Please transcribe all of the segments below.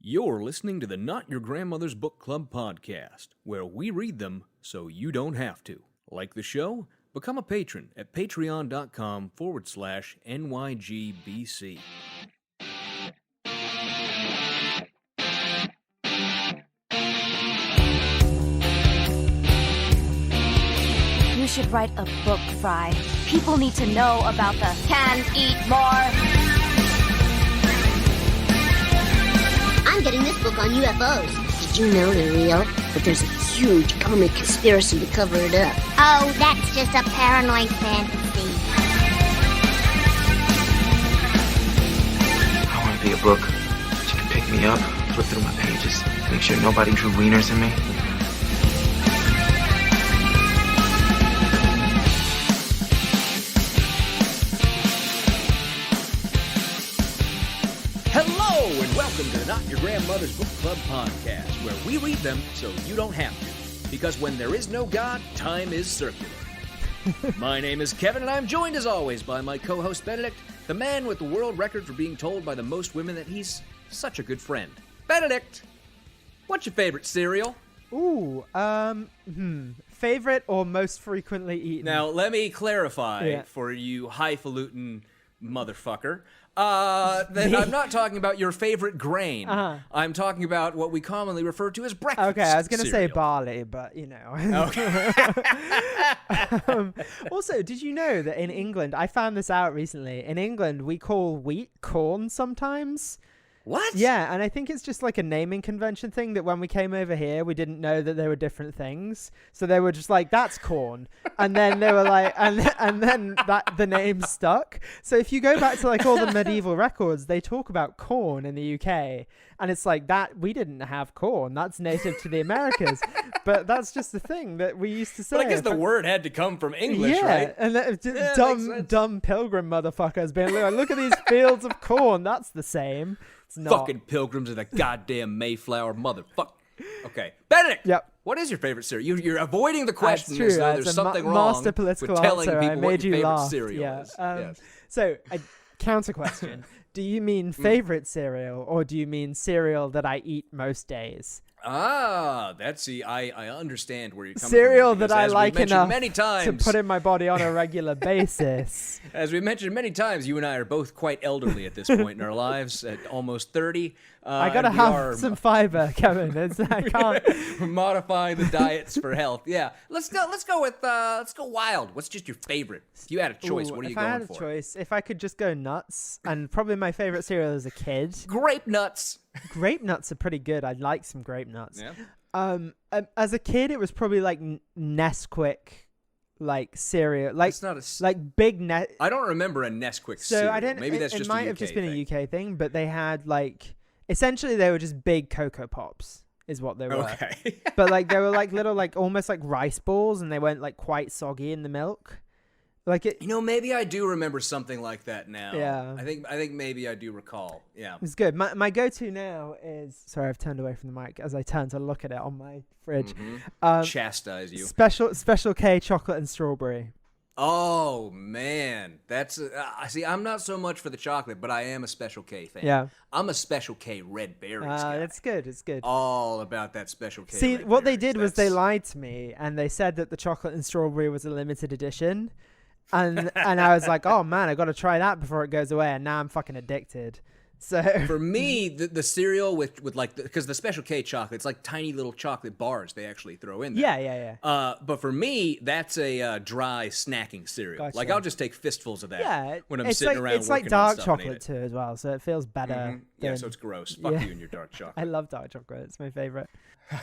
You're listening to the Not Your Grandmother's Book Club podcast, where we read them so you don't have to. Like the show? Become a patron at patreon.com/NYGBC. You should write a book, Fry. People need to know about the can eat more. I'm getting this book on UFOs. Did you know they're real? But there's a huge government conspiracy to cover it up. Oh, that's just a paranoid fantasy. I want to be a book. You can pick me up, flip through my pages, make sure nobody drew wieners in me. Hello, and welcome to the Not Your Grandmother's Book Club podcast, where we read them so you don't have to. Because when there is no God, time is circular. My name is Kevin, and I'm joined as always by my co-host Benedict, the man with the world record for being told by the most women that he's such a good friend. Benedict, what's your favorite cereal? Favorite or most frequently eaten? Now, let me clarify for you highfalutin motherfucker. That I'm not talking about your favorite grain. I'm talking about what we commonly refer to as breakfast Okay, I was going to say cereal. barley, but you know. Okay. Also, did you know that in England, I found this out recently, in England we call wheat corn sometimes? What? Yeah, and I think it's just like a naming convention thing that when we came over here, we didn't know that they were different things. So they were just like, that's corn. And then they were like, and then that the name stuck. So if you go back to like all the medieval records, they talk about corn in the UK. And it's like that, we didn't have corn. That's native to the Americas. But that's just the thing that we used to say. But I guess the word had to come from English, right? And Yeah, dumb pilgrim motherfuckers being like, look at these fields of corn. That's the same. It's not. Fucking pilgrims of the goddamn Mayflower motherfucker. Okay. Benedict! Yep. What is your favorite cereal? You're avoiding the question That's as true. though It's there's a something wrong master political with telling answer. people I what made your you favorite laugh. cereal Yeah. is. Yes. So, a counter question. Do you mean favorite cereal or do you mean cereal that I eat most days? I understand where you're coming Cereal from. that I like enough many times, to put in my body on a regular basis. As we mentioned many times, you and I are both quite elderly at this point in our lives, at almost 30. I gotta have some fiber, Kevin. I can't. We're modifying the diets for health. Yeah, let's go wild. What's just your favorite? If you had a choice, what are you going for? If I had a choice, if I could just go nuts, and probably my favorite cereal as a kid. Grape nuts. Grape nuts are pretty good. I like some grape nuts. Yeah. As a kid, it was probably like Nesquik, like cereal, like It's not a like big net. I don't remember a Nesquik So cereal. I don't. Maybe that's it just might a UK have just been thing. a UK thing, but they had like essentially they were just big Cocoa Pops, is what they were. Okay. But like they were like little like almost like rice balls, and they weren't like quite soggy in the milk. Like it. You know, maybe I do remember something like that now. Yeah. I think maybe I do recall. Yeah. It's good. My go-to now is sorry, I've turned away from the mic as I turn to look at it on my fridge. Chastise you. Special K chocolate and strawberry. Oh man, that's see. I'm not so much for the chocolate, but I am a Special K fan. Yeah. I'm a Special K red berries guy. It's good. It's good. All about that Special K. See, red what they berries. did was they lied to me, and they said that the chocolate and strawberry was a limited edition, and I was like, oh man, I got to try that before it goes away, and now I'm fucking addicted. So For me, the cereal with like because the Special K chocolate, it's like tiny little chocolate bars they actually throw in there. yeah. But for me, that's a dry snacking cereal. Gotcha. Like I'll just take fistfuls of that Yeah, when I'm it's sitting like, around it's like working on dark stuff and eat chocolate it. too as well, so it feels better. Yeah, than- so it's gross. Fuck Yeah. you and your dark chocolate. I love dark chocolate. It's my favorite.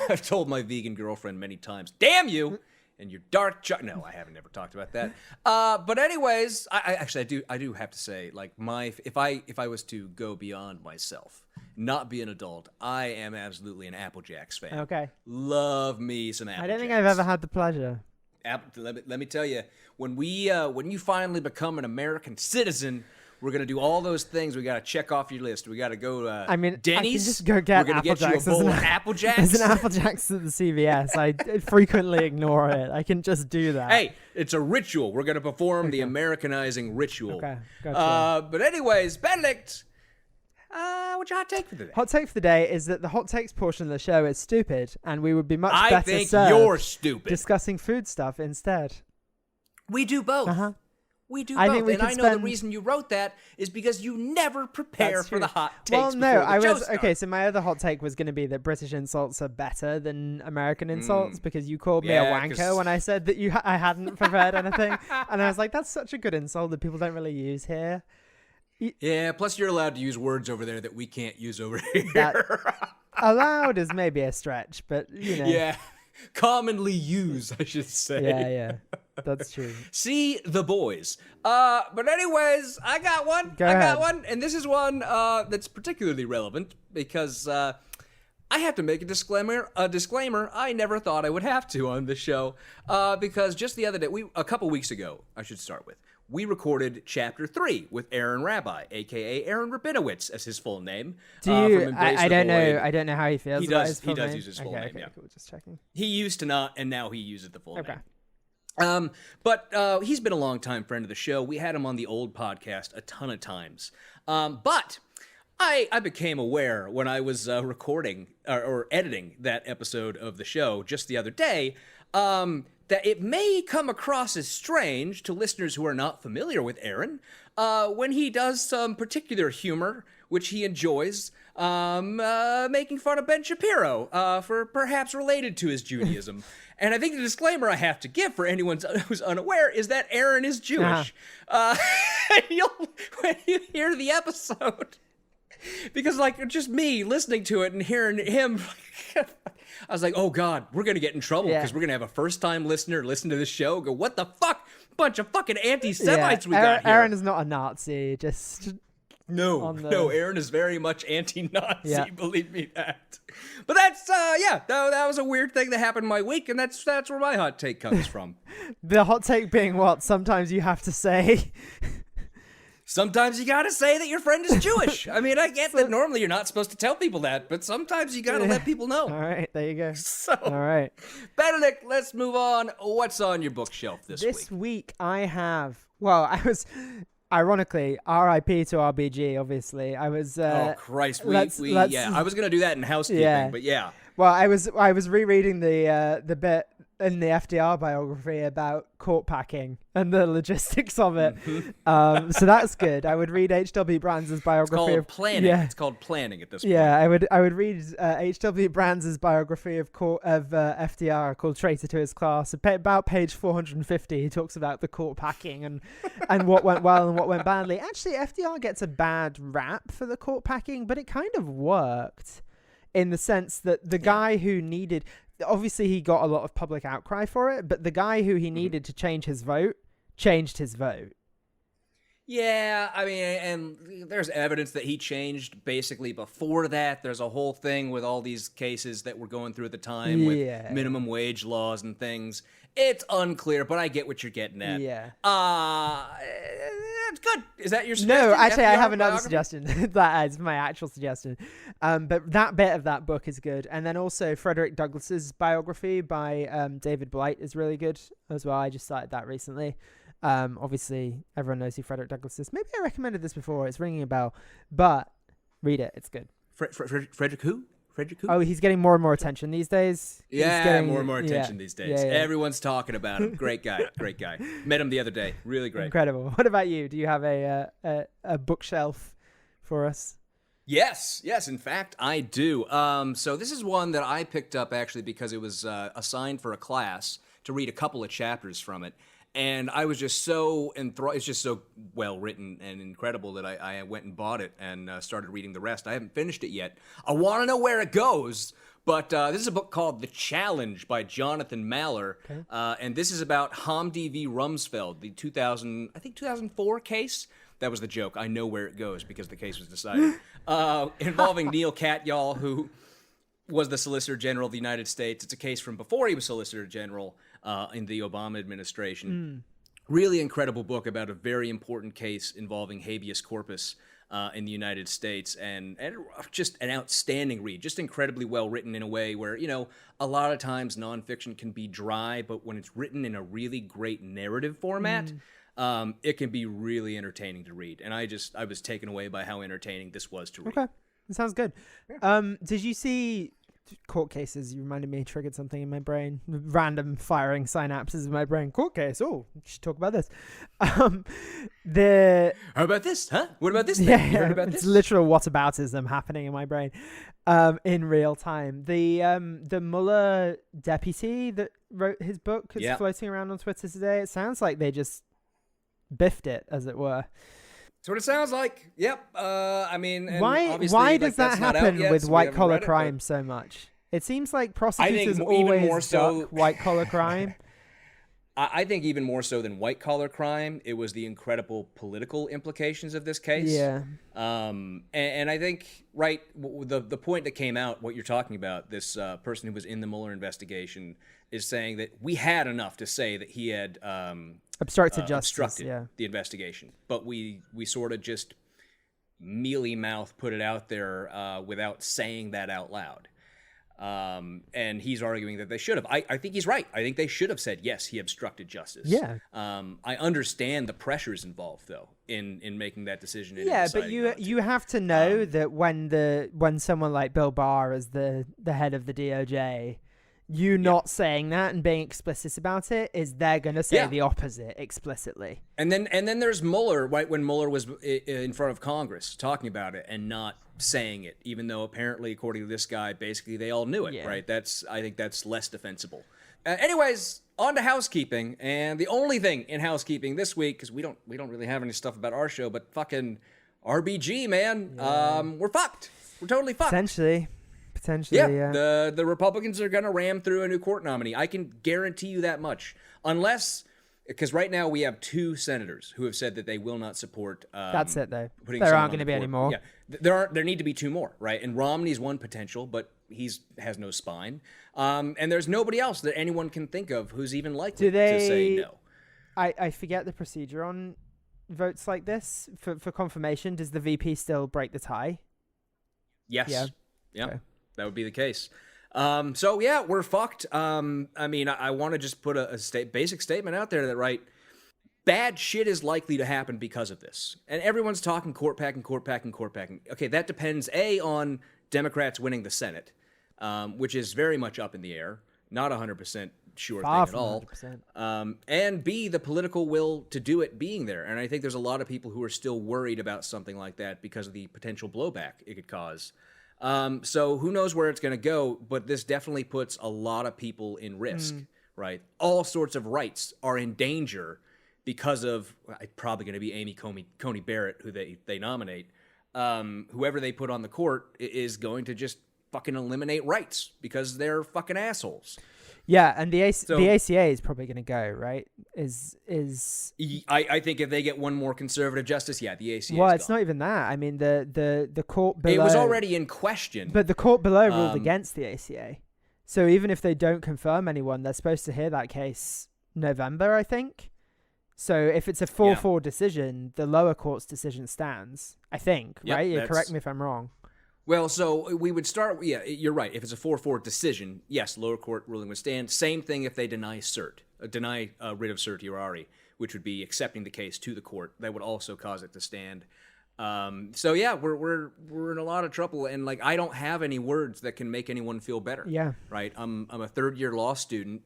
I've told my vegan girlfriend many times, damn you and your dark chocolate. No, I haven't never talked about that. But anyways, I do have to say, like if I was to go beyond myself, not be an adult, I am absolutely an Apple Jacks fan. Okay. Love me some Apple I don't think Jacks. I've ever had the pleasure. Let me tell you, when you finally become an American citizen, we're gonna do all those things. We gotta check off your list. We gotta go to Denny's. I can just go get We're gonna Apple get you a Jacks. bowl of Apple Jacks. There's an Apple Jacks at the CVS. I frequently ignore it. I can just do that. Hey, it's a ritual. We're gonna perform the Americanizing ritual. Okay, gotcha. But anyways, Benedict, What's your hot take for today? Hot take for the day is that the hot takes portion of the show is stupid, and we would be much I better think served you're stupid. discussing food stuff instead. We do both. Uh-huh. We do I both. think we And could I know the spend- reason you wrote that is because you never prepare That's for the true. hot takes Well, no, before the I show was starts. okay. So my other hot take was going to be that British insults are better than American insults because you called me a Yeah, wanker 'cause- when I said that I hadn't prepared anything, and I was like, that's such a good insult that people don't really use here. Yeah, plus you're allowed to use words over there that we can't use over here. That- Allowed is maybe a stretch, but you know. Yeah, commonly used, I should say. Yeah, that's true. See the boys. But anyways, I got one. Go I ahead. got one, and this is one that's particularly relevant because I have to make a disclaimer. I never thought I would have to on this show because just the other day, a couple weeks ago, I should start with. We recorded Chapter 3 with Aaron Rabbi, a.k.a. Aaron Rabinowitz, as his full name. Do from you? Embrace I the don't know. Void. I don't know how he feels. He about does- his he full does name. use his full okay, name, Okay, yeah. cool. Just checking. He used to not, and now he uses the full Okay. name. But he's been a longtime friend of the show. We had him on the old podcast a ton of times. But I became aware when I was recording or editing that episode of the show just the other day that it may come across as strange to listeners who are not familiar with Aaron when he does some particular humor, which he enjoys, making fun of Ben Shapiro for perhaps related to his Judaism. And I think the disclaimer I have to give for anyone who's unaware is that Aaron is Jewish. When you hear the episode, because like just me listening to it and hearing him, I was like, oh God, we're going to get in trouble because we're going to have a first-time listener listen to this show go, what the fuck? Bunch of fucking anti-Semites we got here. Aaron is not a Nazi. Just No, on the- no, Aaron is very much anti-Nazi, Yeah. believe me that. But that's, that was a weird thing that happened in my week, and that's where my hot take comes from. the hot take being what? Sometimes you have to say. Sometimes you gotta say that your friend is Jewish. I mean, I get that normally you're not supposed to tell people that, but sometimes you gotta let people know. All right, there you go. So, All right. Benedict, let's move on. What's on your bookshelf this week? This week I have. Well, I was. Ironically, R.I.P. to RBG. Obviously, I was. Oh Christ, let's- I was gonna do that in housekeeping, Yeah. but yeah. Well, I was rereading the bit in the FDR biography about court packing and the logistics of it. So that's good. I would read H.W. Brands' biography It's called of planning. Yeah. It's called planning at this point. Yeah, I would read H.W. Brands' biography of FDR called Traitor to His Class. About page 450, he talks about the court packing and what went well and what went badly. Actually, FDR gets a bad rap for the court packing, but it kind of worked in the sense that the guy who needed... Obviously, he got a lot of public outcry for it, but the guy who he needed to change his vote changed his vote. Yeah, I mean, and there's evidence that he changed basically before that. There's a whole thing with all these cases that were going through at the time with minimum wage laws and things. It's unclear, but I get what you're getting at. Yeah. It's good. Is that your suggestion? No, actually, I FDR have another biography? suggestion. That is my actual suggestion. But that bit of that book is good. And then also Frederick Douglass's biography by David Blight is really good as well. I just started that recently. Obviously, everyone knows who Frederick Douglass is. Maybe I recommended this before. It's ringing a bell. But read it. It's good. Frederick who? Frederick who? Oh, he's getting more and more attention these days. He's Yeah, getting, more and more attention these days. Yeah. Everyone's talking about him. Great guy. Great guy. Met him the other day. Really great. Incredible. What about you? Do you have a bookshelf for us? Yes, in fact, I do. So this is one that I picked up actually because it was assigned for a class to read a couple of chapters from it. And I was just so enthralled. It's just so well written and incredible that I went and bought it and started reading the rest. I haven't finished it yet. I want to know where it goes. But this is a book called The Challenge by Jonathan Maller. Okay. And this is about Hamdi v. Rumsfeld, the 2004 case. That was the joke. I know where it goes because the case was decided. Involving Neil Katyal, who was the Solicitor General of the United States. It's a case from before he was Solicitor General in the Obama administration. Really incredible book about a very important case involving habeas corpus in the United States, and just an outstanding read, just incredibly well written in a way where, you know, a lot of times nonfiction can be dry, but when it's written in a really great narrative format, it can be really entertaining to read. And I was taken away by how entertaining this was to read. Okay, that sounds good. Did you see court cases? You reminded me, triggered something in my brain. Random firing synapses in my brain. Court case. Oh, we should talk about this. How about this? Huh? What about this? Yeah, You heard about it's this? literal whataboutism happening in my brain, in real time. The Mueller deputy that wrote his book is floating around on Twitter today. It sounds like they just biffed it, as it were. That's what it sounds like. Yep. I mean, and why does that happen with white collar crime so much? It seems like prosecutors always duck white collar crime. I think even more so than white collar crime, it was the incredible political implications of this case. Yeah. And I think, right, the point that came out, what you're talking about, this person who was in the Mueller investigation is saying that we had enough to say that he had obstructed justice, obstructed the investigation, but we sort of just mealy mouth put it out there without saying that out loud. And he's arguing that they should have. I think he's right. I think they should have said, yes, he obstructed justice. Yeah. I understand the pressures involved, though, in making that decision. Yeah, but you have to know that when someone like Bill Barr is the head of the DOJ, not saying that and being explicit about it is they're going to say the opposite explicitly. And then there's Mueller, right, when Mueller was in front of Congress talking about it and not saying it, even though apparently, according to this guy, basically they all knew it, right? I think that's less defensible. Anyways, on to housekeeping, and the only thing in housekeeping this week, because we don't really have any stuff about our show, but fucking RBG, man, we're fucked. We're totally fucked. Potentially, yeah. The Republicans are going to ram through a new court nominee. I can guarantee you that much. Unless, because right now we have 2 senators who have said that they will not support. That's it, though. There aren't going to be any more. Yeah, there need to be 2 more, right? And Romney's one potential, but has no spine. And there's nobody else that anyone can think of who's even likely to say no. I forget the procedure on votes like this for confirmation. Does the VP still break the tie? Yes. Yeah. Okay. That would be the case. So yeah, we're fucked. I mean, I want to just put a basic statement out there that, right, bad shit is likely to happen because of this. And everyone's talking court packing. Okay, that depends, A, on Democrats winning the Senate, which is very much up in the air, not 100% sure thing at all. And B, the political will to do it being there. And I think there's a lot of people who are still worried about something like that because of the potential blowback it could cause. So who knows where it's going to go, but this definitely puts a lot of people in risk, right? All sorts of rights are in danger because of, probably going to be Amy Coney Barrett, who they nominate. Whoever they put on the court is going to just fucking eliminate rights because they're fucking assholes. Yeah, and the ACA is probably going to go, right? I think if they get one more conservative justice, the ACA. Well, it's not even that. I mean, the court below. It was already in question. But the court below ruled against the ACA. So even if they don't confirm anyone, they're supposed to hear that case November, I think. So if it's a 4-4 decision, the lower court's decision stands, I think, right? You correct me if I'm wrong. Well, so we would start, you're right. If it's a 4-4 decision, yes, lower court ruling would stand. Same thing if they deny writ of certiorari, which would be accepting the case to the court. That would also cause it to stand. So yeah, we're in a lot of trouble, and like I don't have any words that can make anyone feel better. Yeah. Right. I'm a 3rd-year law student.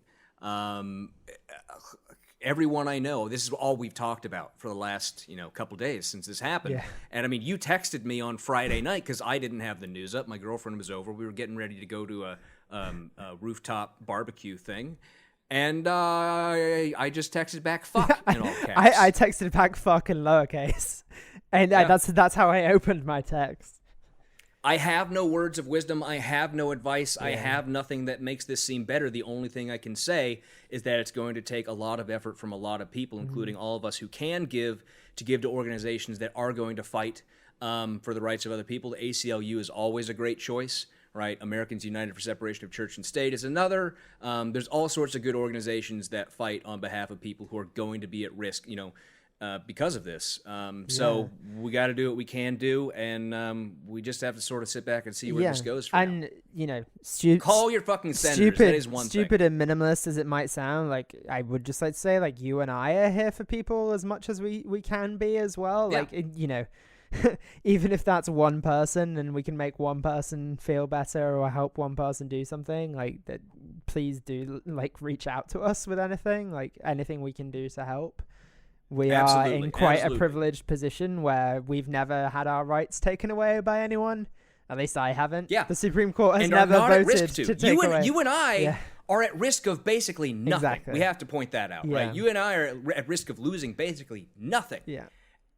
Everyone I know, this is all we've talked about for the last, couple days since this happened. Yeah. And I mean, you texted me on Friday night because I didn't have the news up. My girlfriend was over. We were getting ready to go to a rooftop barbecue thing. And I just texted back fuck in all caps. I texted back fuck in lowercase. And that's how I opened my text. I have no words of wisdom. I have no advice. Yeah. I have nothing that makes this seem better. The only thing I can say is that it's going to take a lot of effort from a lot of people, including all of us who can give to organizations that are going to fight for the rights of other people. The ACLU is always a great choice, right? Americans United for Separation of Church and State is another. There's all sorts of good organizations that fight on behalf of people who are going to be at risk. because of this. So we got to do what we can do, and we just have to sort of sit back and see where this goes from now. Call your fucking senators. That is one thing. Stupid and minimalist as it might sound, like, I would just like to say, like, you and I are here for people as much as we can be as well. Yeah. Like, even if that's one person and we can make one person feel better or help one person do something, like, that, please do, like, reach out to us with anything we can do to help. We are in quite a privileged position where we've never had our rights taken away by anyone. At least I haven't. Yeah. The Supreme Court has and never voted to take away. You and I are at risk of basically nothing. Exactly. We have to point that out, right? You and I are at risk of losing basically nothing. Yeah.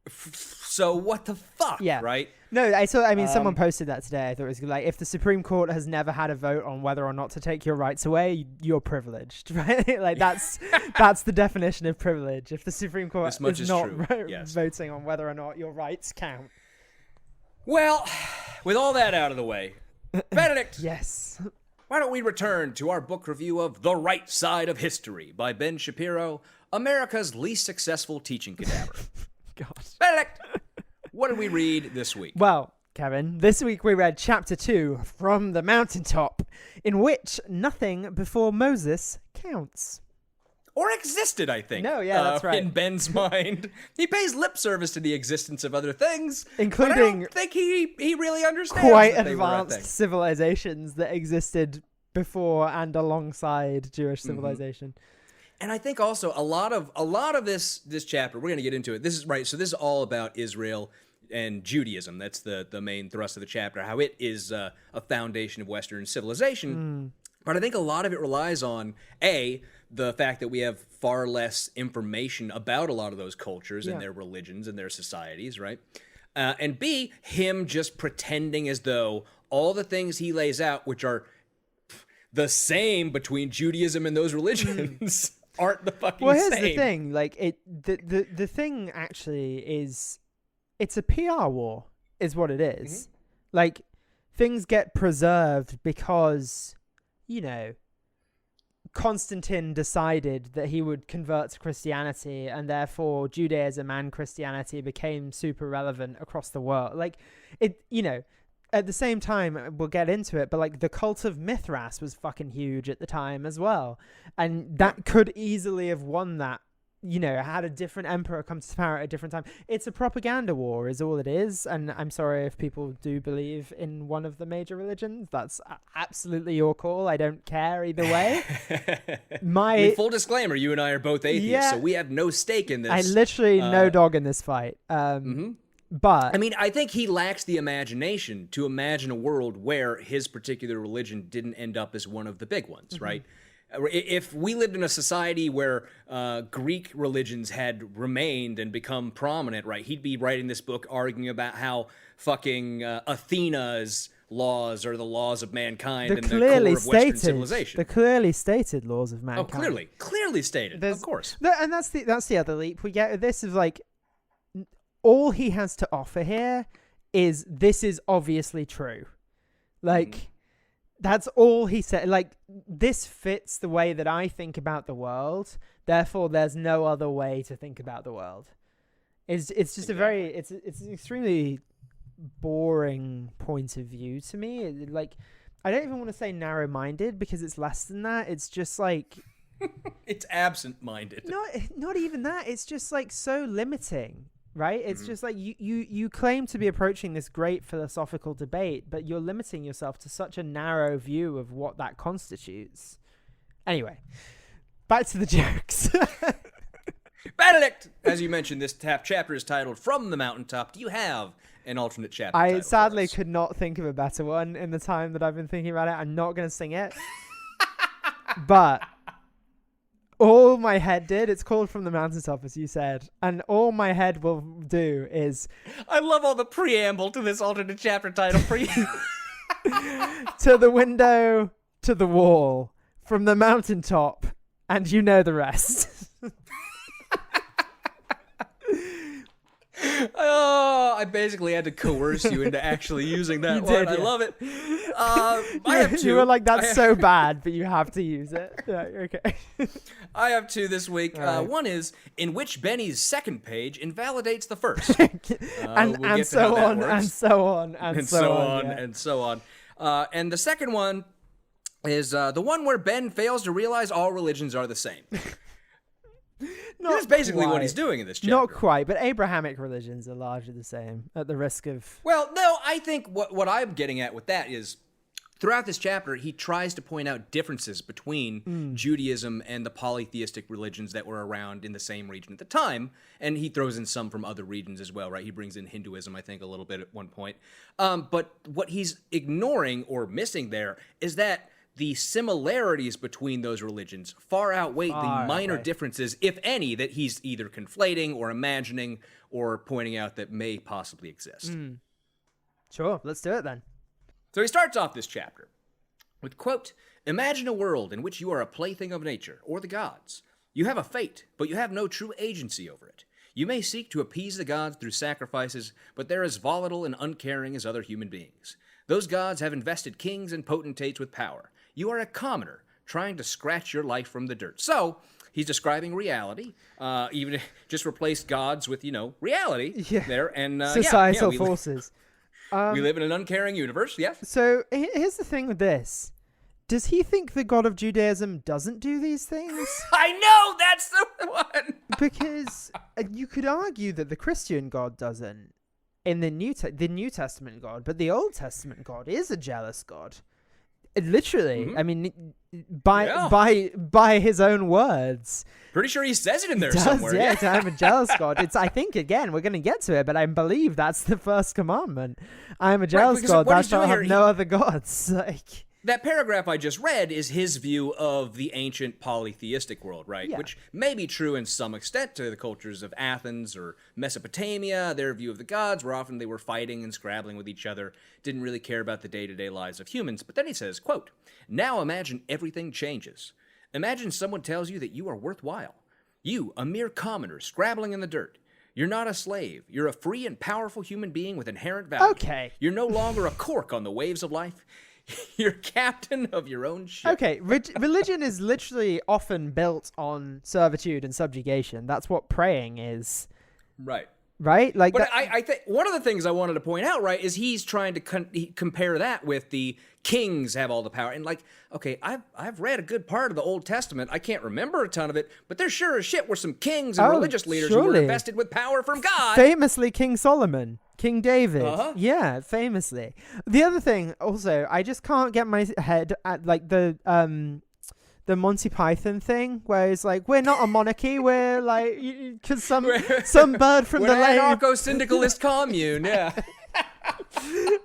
So what the fuck, right? No, someone posted that today. I thought it was like, if the Supreme Court has never had a vote on whether or not to take your rights away, you're privileged, right? Like, that's the definition of privilege. If the Supreme Court is not voting on whether or not your rights count. Well, with all that out of the way, Benedict. Yes. Why don't we return to our book review of The Right Side of History by Ben Shapiro, America's least successful teaching cadaver. God. Benedict, what did we read this week? Well, Kevin, this week we read Chapter 2, From the Mountaintop, in which nothing before Moses counts. Or existed, I think. No, that's right. In Ben's mind. He pays lip service to the existence of other things, including, but I don't think he really understands quite that advanced civilizations that existed before and alongside Jewish civilization. And I think also a lot of this chapter, we're going to get into it. This is right. So this is all about Israel and Judaism. That's the main thrust of the chapter, how it is a foundation of Western civilization. But I think a lot of it relies on, the fact that we have far less information about a lot of those cultures and their religions and their societies, right? And B, him just pretending as though all the things he lays out, which are the same between Judaism and those religions, aren't the fucking same. Well, here's the thing. Like, the thing actually is, it's a PR war, is what it is. Like, things get preserved because, Constantine decided that he would convert to Christianity, and therefore Judaism and Christianity became super relevant across the world. Like, at the same time, we'll get into it, but, like, the cult of Mithras was fucking huge at the time as well. And that could easily have won that, had a different emperor come to power at a different time. It's a propaganda war is all it is. And I'm sorry if people do believe in one of the major religions. That's absolutely your call. I don't care either way. Full disclaimer, you and I are both atheists, so we have no stake in this. I literally no dog in this fight. But I mean, I think he lacks the imagination to imagine a world where his particular religion didn't end up as one of the big ones, right? If we lived in a society where Greek religions had remained and become prominent, right, he'd be writing this book arguing about how fucking Athena's laws are the laws of mankind and the core of Western civilization. The clearly stated laws of mankind. Oh, clearly stated, of course. And that's the other leap we get with this is, like, all he has to offer here is this is obviously true. Like, that's all he said. Like, this fits the way that I think about the world. Therefore, there's no other way to think about the world. It's just it's an extremely boring point of view to me. Like, I don't even want to say narrow-minded because it's less than that. It's just like it's absent-minded. Not even that. It's just, like, so limiting. Right? It's just like you claim to be approaching this great philosophical debate, but you're limiting yourself to such a narrow view of what that constitutes. Anyway, back to the jokes. Benedict, as you mentioned, this chapter is titled From the Mountaintop. Do you have an alternate chapter? I sadly could not think of a better one in the time that I've been thinking about it. I'm not going to sing it. But all my head did, it's called From the Mountaintop, as you said, and all my head will do is... I love all the preamble to this alternate chapter title for you. To the window, to the wall, from the mountaintop, and you know the rest. Oh, I basically had to coerce you into actually using that one. did, I yeah. love it. I have two. You were like, that's so bad, but you have to use it. Yeah, okay. I have two this week. All right. One is in which Benny's second page invalidates the first. and we'll get to so how that on, works. and so on, and so on, yeah. and so on. And the second one is the one where Ben fails to realize all religions are the same. That's basically what he's doing in this chapter. Not quite, but Abrahamic religions are largely the same, at the risk of... Well, no, I think what I'm getting at with that is throughout this chapter, he tries to point out differences between Judaism and the polytheistic religions that were around in the same region at the time, and he throws in some from other regions as well, right? He brings in Hinduism, I think, a little bit at one point. But what he's ignoring or missing there is that the similarities between those religions far outweigh the minor differences, if any, that he's either conflating or imagining or pointing out that may possibly exist. Sure, let's do it then. So he starts off this chapter with, quote, "Imagine a world in which you are a plaything of nature or the gods. You have a fate, but you have no true agency over it. You may seek to appease the gods through sacrifices, but they're as volatile and uncaring as other human beings. Those gods have invested kings and potentates with power. You are a commoner trying to scratch your life from the dirt." So he's describing reality, even just replace gods with, reality there. And Societal forces. We live in an uncaring universe, yes. So here's the thing with this. Does he think the God of Judaism doesn't do these things? I know, that's the one. Because you could argue that the Christian God doesn't in the New Testament God, but the Old Testament God is a jealous God. Literally, I mean, by his own words. Pretty sure he says it in there Does, somewhere. Yeah, to have a jealous God. I think, again, we're going to get to it, but I believe that's the first commandment. I am a jealous God, thou shalt have no other gods. That paragraph I just read is his view of the ancient polytheistic world, right? Yeah. Which may be true in some extent to the cultures of Athens or Mesopotamia. Their view of the gods were often they were fighting and scrabbling with each other, didn't really care about the day-to-day lives of humans. But then he says, quote, "Now imagine everything changes. Imagine someone tells you that you are worthwhile. You, a mere commoner, scrabbling in the dirt. You're not a slave. You're a free and powerful human being with inherent value. Okay. You're no longer a cork on the waves of life. You're captain of your own ship." Okay, religion is literally often built on servitude and subjugation. That's what praying is. Right. Right? Like, But I think one of the things I wanted to point out, right, is he's trying to compare that with the kings have all the power. And okay, I've read a good part of the Old Testament. I can't remember a ton of it, but there sure as shit were some kings and religious leaders who were invested with power from God. Famously, King Solomon, King David. Uh-huh. Yeah, famously. The other thing, also, I just can't get my head at the Monty Python thing, where it's like, we're not a monarchy, we're like, because some bird from the lake. We're an anarcho-syndicalist commune, yeah.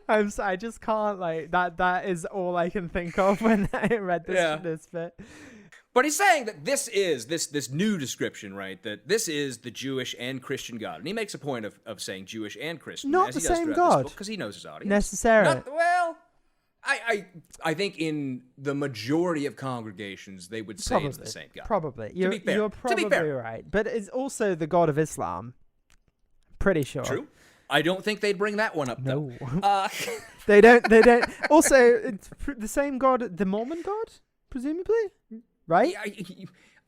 I just can't, that is all I can think of when I read this bit. But he's saying that this is, this new description, right, that this is the Jewish and Christian God. And he makes a point of saying Jewish and Christian. Not as the he does same throughout this God. book, because he knows his audience. Necessarily. I think in the majority of congregations, they would say it's the same God. Probably. To be fair. You're probably right. But it's also the God of Islam. Pretty sure. True. I don't think they'd bring that one up, though. No. They don't. Also, it's the same God, the Mormon God, presumably? Right?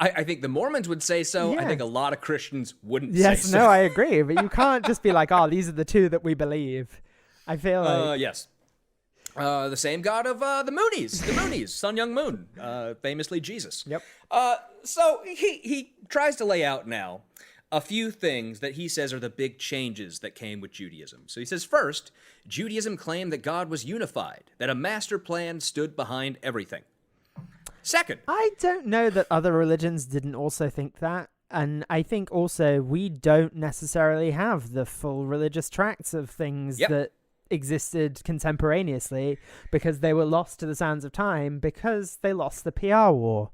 I think the Mormons would say so. Yeah. I think a lot of Christians wouldn't say Yes, so. no, I agree. But you can't just be like, these are the two that we believe. I feel like... Yes. The same God of the Moonies, Sun Young Moon, famously Jesus. Yep. So he tries to lay out now a few things that he says are the big changes that came with Judaism. So he says, first, Judaism claimed that God was unified, that a master plan stood behind everything. Second, I don't know that other religions didn't also think that. And I think also we don't necessarily have the full religious tracts of things that existed contemporaneously because they were lost to the sands of time because they lost the PR war.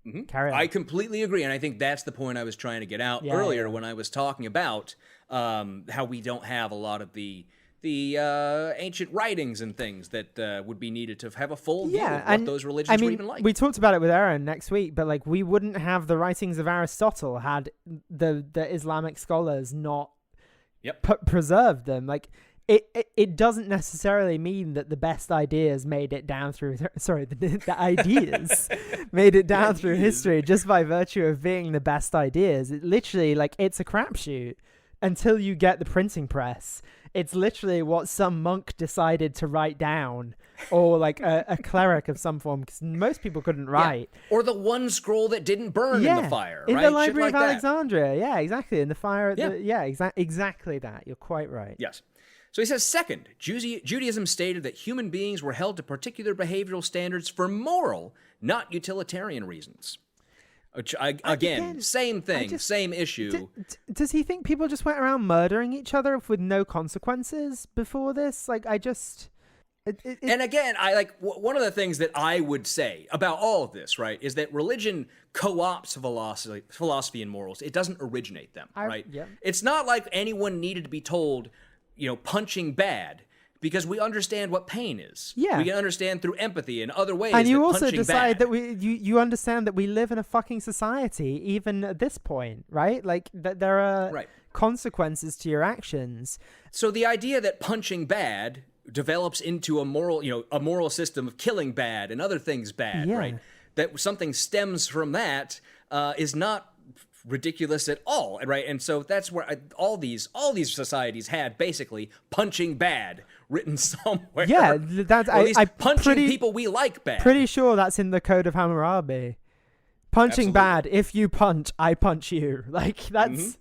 Mm-hmm. Carry on. I completely agree, and I think that's the point I was trying to get out earlier when I was talking about how we don't have a lot of the ancient writings and things that would be needed to have a full view of what those religions were even like. We talked about it with Aaron next week, but we wouldn't have the writings of Aristotle had the Islamic scholars not preserved them. Like it doesn't necessarily mean that the best ideas made it down through the ideas made it down through history just by virtue of being the best ideas. It literally, like, it's a crapshoot until you get the printing press. It's literally what some monk decided to write down, or like a cleric of some form, because most people couldn't write. Or the one scroll that didn't burn in the fire, in right? the Library Shit of like Alexandria. Yeah, exactly. In the fire. Exactly that. You're quite right. Yes. So he says, second, Judaism stated that human beings were held to particular behavioral standards for moral, not utilitarian reasons. Which, again, same thing, same issue. Does he think people just went around murdering each other with no consequences before this? Like, and again, one of the things that I would say about all of this, right, is that religion co-opts philosophy and morals. It doesn't originate them, right? Yeah. It's not like anyone needed to be told, punching bad, because we understand what pain is. Yeah. We can understand through empathy and other ways. And you that also punching decide bad, that you understand that we live in a fucking society, even at this point, right? Like, that there are consequences to your actions. So the idea that punching bad develops into a moral system of killing bad and other things bad, right? That something stems from that is not ridiculous at all, right? And so that's where all these societies had basically punching bad written somewhere. Yeah, that's or at least punching people we like bad. Pretty sure that's in the Code of Hammurabi. Punching bad. If you punch, I punch you. Like, that's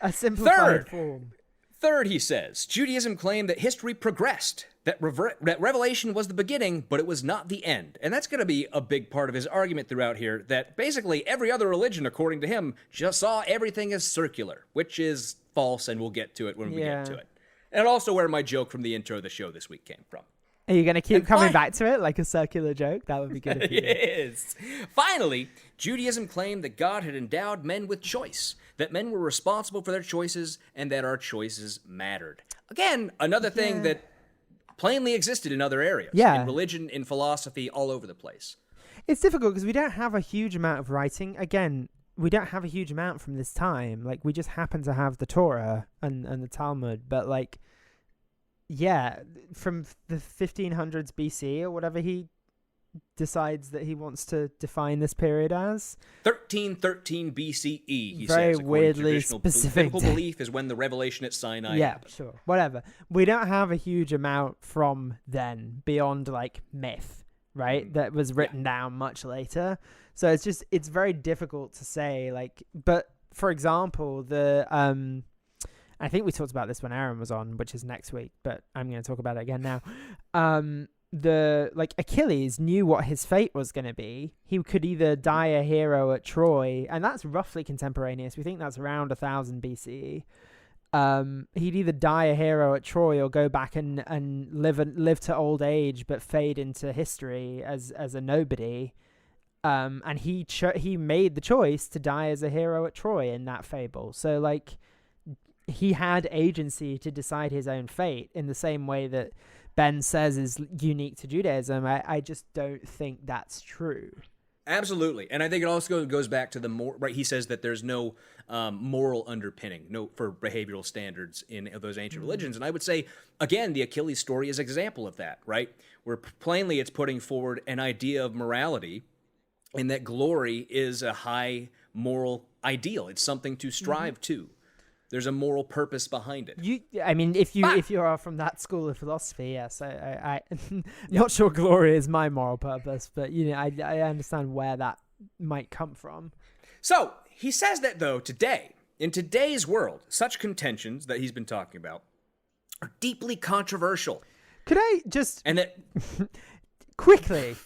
a simplified form. Third, he says, Judaism claimed that history progressed, that revelation was the beginning, but it was not the end. And that's going to be a big part of his argument throughout here, that basically every other religion, according to him, just saw everything as circular, which is false, and we'll get to it when we get to it. And also where my joke from the intro of the show this week came from. Are you going to keep coming back to it like a circular joke? That would be good if you did. It is. Finally, Judaism claimed that God had endowed men with choice, that men were responsible for their choices, and that our choices mattered. Again, another thing that plainly existed in other areas. In religion, in philosophy, all over the place. It's difficult because we don't have a huge amount of writing. Again, we don't have a huge amount from this time. Like, we just happen to have the Torah and the Talmud. But, like, from the 1500s BC or whatever he decides that he wants to define this period as. 1313 BCE, he very says. Weirdly specific. Biblical belief is when the revelation at Sinai happened. Sure. Whatever. We don't have a huge amount from then beyond, like, myth, right? That was written down much later. So it's very difficult to say, like, but for example, I think we talked about this when Aaron was on, which is next week, but I'm going to talk about it again now. Achilles knew what his fate was going to be. He could either die a hero at Troy, and that's roughly contemporaneous. We think that's around 1000 BCE. He'd either die a hero at Troy or go back and live to old age, but fade into history as a nobody. And he made the choice to die as a hero at Troy in that fable. So, like, he had agency to decide his own fate in the same way that Ben says is unique to Judaism. I just don't think that's true. Absolutely. And I think it also goes back to right. He says that there's no moral underpinning for behavioral standards in those ancient religions. And I would say, again, the Achilles story is an example of that, right? Where plainly it's putting forward an idea of morality, and that glory is a high moral ideal. It's something to strive to. There's a moral purpose behind it. If you are from that school of philosophy, yes, I'm not sure glory is my moral purpose, but I understand where that might come from. So he says that, though, in today's world, such contentions that he's been talking about are deeply controversial. Could I just quickly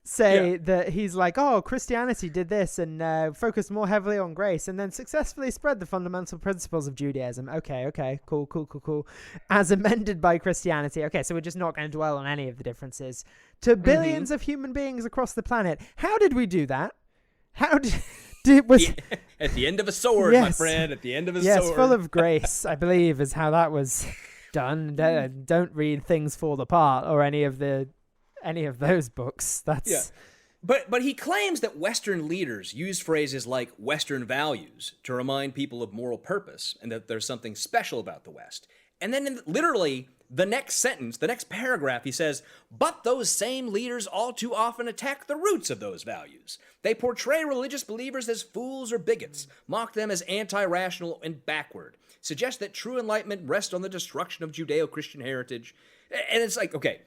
say that he's like, oh, Christianity did this and focused more heavily on grace and then successfully spread the fundamental principles of Judaism. Okay, cool. As amended by Christianity. Okay, so we're just not going to dwell on any of the differences. To billions of human beings across the planet. How did we do that? How did... At the end of a sword, my friend, at the end of a sword. Yes, full of grace, I believe, is how that was done. Don't read Things Fall Apart or any of those books. That's But he claims that Western leaders use phrases like Western values to remind people of moral purpose and that there's something special about the West. And then in literally the next sentence, the next paragraph, he says, but those same leaders all too often attack the roots of those values. They portray religious believers as fools or bigots, mock them as anti-rational and backward, suggest that true enlightenment rests on the destruction of Judeo-Christian heritage. And it's like, okay,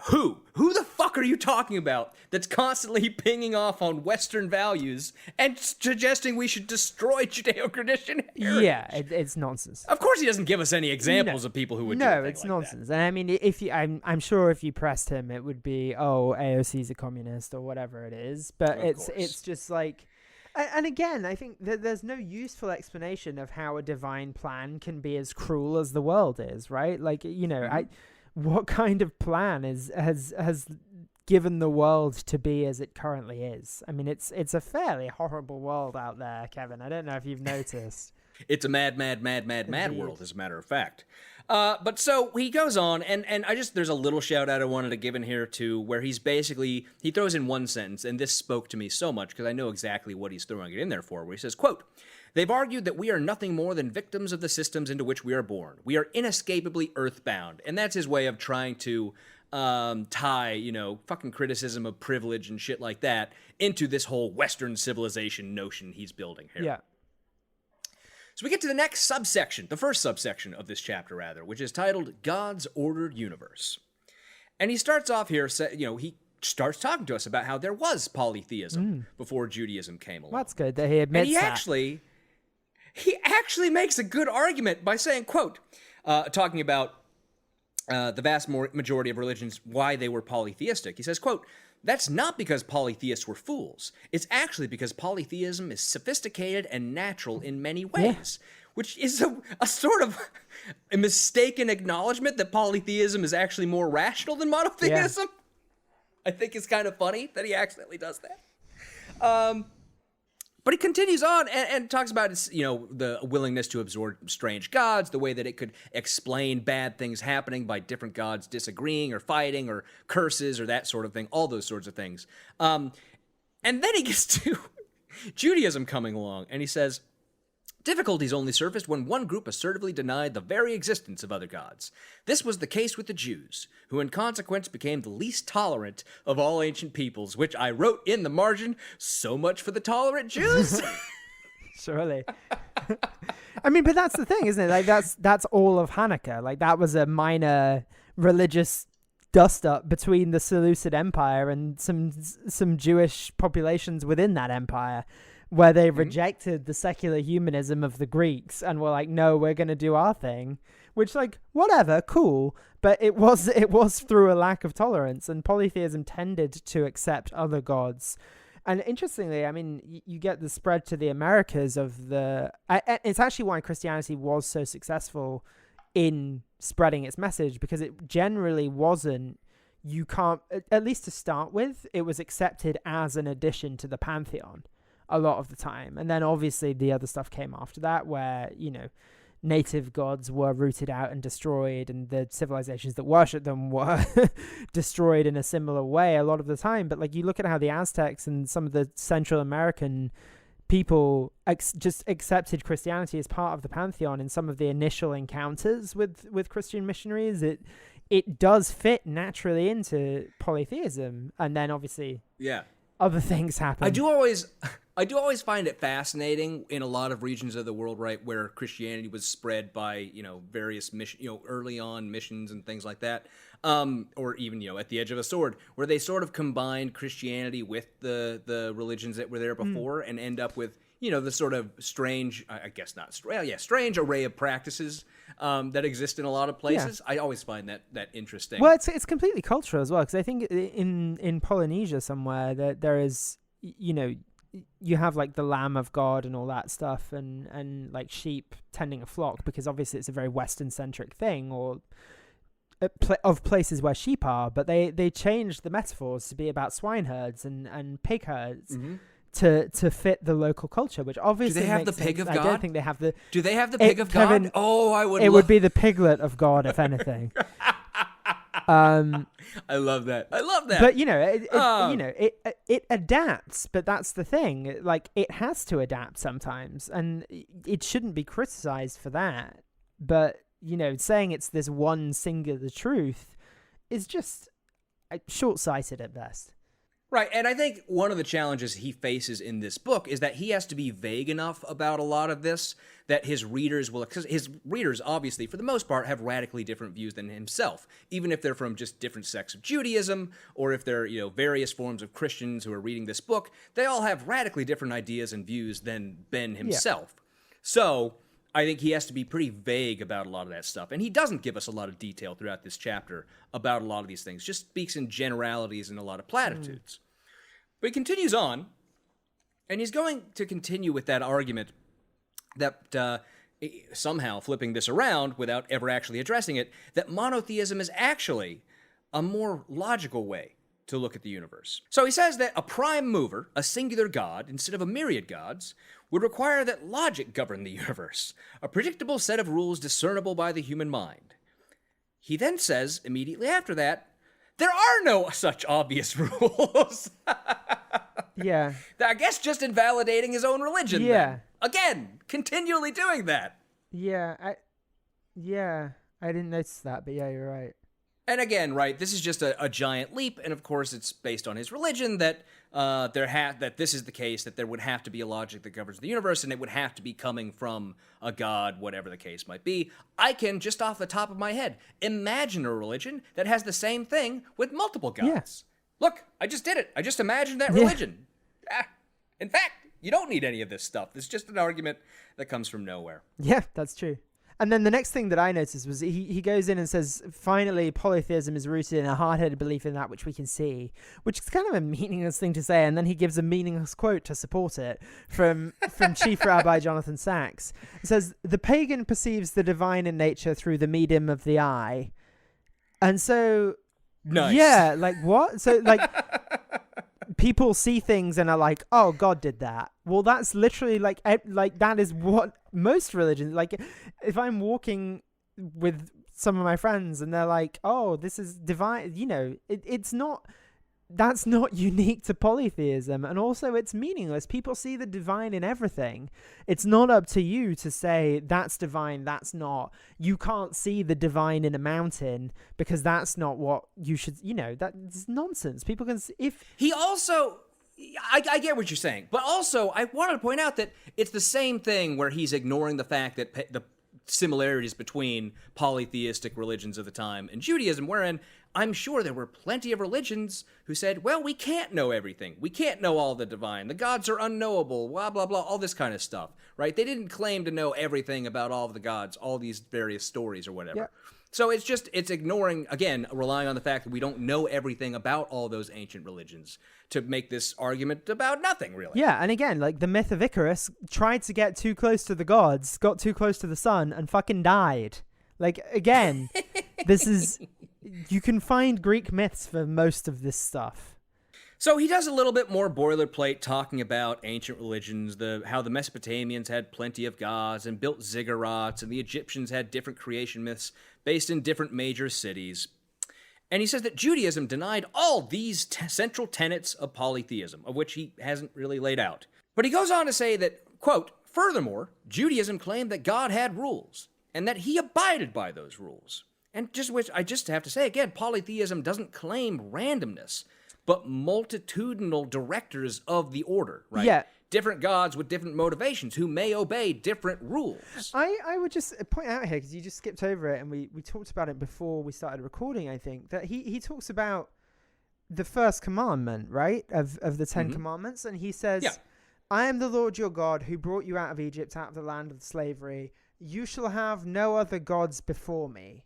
who the fuck are you talking about that's constantly pinging off on Western values and suggesting we should destroy Judeo-Christian heritage? Yeah, it's nonsense. Of course he doesn't give us any examples of people who would do a thing it's like nonsense. that. And I mean, if you, I'm sure if you pressed him, it would be, oh, AOC's a communist or whatever it is. But it's just like, and again, I think that there's no useful explanation of how a divine plan can be as cruel as the world is, right? Like, you know, what kind of plan has given the world to be as it currently is? I mean, it's a fairly horrible world out there, Kevin. I don't know if you've noticed. It's a mad world, as a matter of fact. But so he goes on, and there's a little shout out I wanted to give in here too, where he throws in one sentence, and this spoke to me so much because I know exactly what he's throwing it in there for, where he says, quote, they've argued that we are nothing more than victims of the systems into which we are born. We are inescapably earthbound. And that's his way of trying to tie, fucking criticism of privilege and shit like that into this whole Western civilization notion he's building here. Yeah. So we get to the next subsection, the first subsection of this chapter, rather, which is titled God's Ordered Universe. And he starts off here, he starts talking to us about how there was polytheism before Judaism came along. Well, that's good that he admits and he actually makes a good argument by saying, quote, talking about the vast majority of religions, why they were polytheistic. He says, quote, that's not because polytheists were fools. It's actually because polytheism is sophisticated and natural in many ways, which is a sort of a mistaken acknowledgement that polytheism is actually more rational than monotheism. I think it's kind of funny that he accidentally does that. But he continues on and talks about the willingness to absorb strange gods, the way that it could explain bad things happening by different gods disagreeing or fighting or curses or that sort of thing, all those sorts of things. And then he gets to Judaism coming along, and he says, difficulties only surfaced when one group assertively denied the very existence of other gods. This was the case with the Jews, who in consequence became the least tolerant of all ancient peoples, which I wrote in the margin, so much for the tolerant Jews. Surely. I mean, but that's the thing, isn't it? Like that's all of Hanukkah. Like that was a minor religious dust-up between the Seleucid Empire and some Jewish populations within that empire, where they rejected the secular humanism of the Greeks and were like, no, we're going to do our thing, which, like, whatever, cool. But it was through a lack of tolerance, and polytheism tended to accept other gods. And interestingly, I mean, you get the spread to the Americas of it's actually why Christianity was so successful in spreading its message, because it generally wasn't, at least to start with, it was accepted as an addition to the pantheon a lot of the time. And then obviously the other stuff came after that, where, native gods were rooted out and destroyed, and the civilizations that worshipped them were destroyed in a similar way a lot of the time. But like, you look at how the Aztecs and some of the Central American people just accepted Christianity as part of the pantheon in some of the initial encounters with Christian missionaries. It does fit naturally into polytheism, and then obviously other things happen. I do always find it fascinating in a lot of regions of the world, right, where Christianity was spread by, various early on missions and things like that, or even, at the edge of a sword, where they sort of combined Christianity with the religions that were there before and end up with, the sort of strange, I guess not strange array of practices that exist in a lot of places. I always find that interesting. Well, it's completely cultural as well, because I think in Polynesia somewhere that there is, you have like the Lamb of God and all that stuff, and like sheep tending a flock, because obviously it's a very Western centric thing, or of places where sheep are, but they changed the metaphors to be about swine herds and pig herds. To fit the local culture, which obviously do they have makes the pig sense. of God? I don't think they have the. Do they have the pig of God? Kevin, Oh, I would. It would be the piglet of God, if anything. I love that. But it adapts. But that's the thing. Like, it has to adapt sometimes, and it shouldn't be criticized for that. But saying it's this one singular truth is just short-sighted at best. Right, and I think one of the challenges he faces in this book is that he has to be vague enough about a lot of this that his readers will... Because his readers, obviously, for the most part, have radically different views than himself, even if they're from just different sects of Judaism, or if they're, various forms of Christians who are reading this book. They all have radically different ideas and views than Ben himself. Yeah. So I think he has to be pretty vague about a lot of that stuff, and he doesn't give us a lot of detail throughout this chapter about a lot of these things, just speaks in generalities and a lot of platitudes. But he continues on, and he's going to continue with that argument that somehow flipping this around without ever actually addressing it, that monotheism is actually a more logical way to look at the universe. So he says that a prime mover, a singular god, instead of a myriad gods, would require that logic govern the universe, a predictable set of rules discernible by the human mind. He then says, immediately after that, there are no such obvious rules. Yeah. I guess just invalidating his own religion. Yeah. Then. Again, continually doing that. Yeah. I didn't notice that, but yeah, you're right. And again, right, this is just a giant leap, and of course it's based on his religion that that this is the case, that there would have to be a logic that governs the universe, and it would have to be coming from a god, whatever the case might be. I can, just off the top of my head, imagine a religion that has the same thing with multiple gods. Yeah. Look, I just did it. I just imagined that religion. In fact, you don't need any of this stuff. It's just an argument that comes from nowhere. Yeah, that's true. And then the next thing that I noticed was he goes in and says, finally, polytheism is rooted in a hard-headed belief in that which we can see, which is kind of a meaningless thing to say. And then he gives a meaningless quote to support it from Chief Rabbi Jonathan Sacks. It says, the pagan perceives the divine in nature through the medium of the eye. And so... Nice. Yeah, like what? So, like... people see things and are like, oh, God did that. Well, that's literally like that is what most religions, like if I'm walking with some of my friends and they're like, oh, this is divine, that's not unique to polytheism. And also it's meaningless. People see the divine in everything. It's not up to you to say that's divine, that's not. You can't see the divine in a mountain because that's not what you should, that's nonsense. People can see if... He also... I get what you're saying, but also I wanted to point out that it's the same thing where he's ignoring the fact that the similarities between polytheistic religions of the time and Judaism, wherein I'm sure there were plenty of religions who said, well, we can't know everything. We can't know all the divine. The gods are unknowable, blah, blah, blah, all this kind of stuff, right? They didn't claim to know everything about all of the gods, all these various stories or whatever. Yeah. So it's ignoring, again, relying on the fact that we don't know everything about all those ancient religions to make this argument about nothing, really. Yeah, and again, like the myth of Icarus tried to get too close to the gods, got too close to the sun, and fucking died. Like, again, this is... You can find Greek myths for most of this stuff. So he does a little bit more boilerplate talking about ancient religions, how the Mesopotamians had plenty of gods and built ziggurats, and the Egyptians had different creation myths based in different major cities. And he says that Judaism denied all these central tenets of polytheism, of which he hasn't really laid out. But he goes on to say that, quote, furthermore, Judaism claimed that God had rules, and that he abided by those rules. And I just have to say again, polytheism doesn't claim randomness, but multitudinal directors of the order, right? Yeah. Different gods with different motivations who may obey different rules. I would just point out here, because you just skipped over it, and we talked about it before we started recording, I think, that he talks about the first commandment, right, of the 10 commandments, and he says, I am the Lord your God who brought you out of Egypt, out of the land of slavery. You shall have no other gods before me.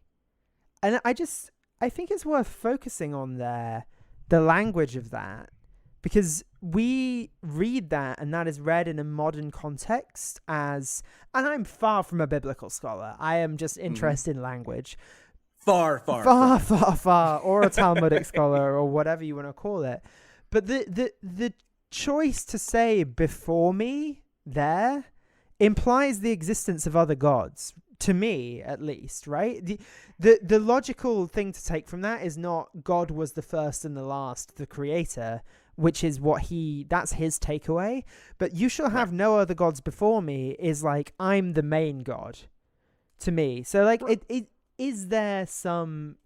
And I think it's worth focusing on the language of that, because we read that, and that is read in a modern context and I'm far from a biblical scholar. I am just interested in language. Far, or a Talmudic scholar, or whatever you want to call it. But the choice to say before me there implies the existence of other gods. to me at least, right? The logical thing to take from that is not God was the first and the last, the creator, which is that's his takeaway. But you shall have no other gods before me is like, I'm the main God to me. So like, is there some,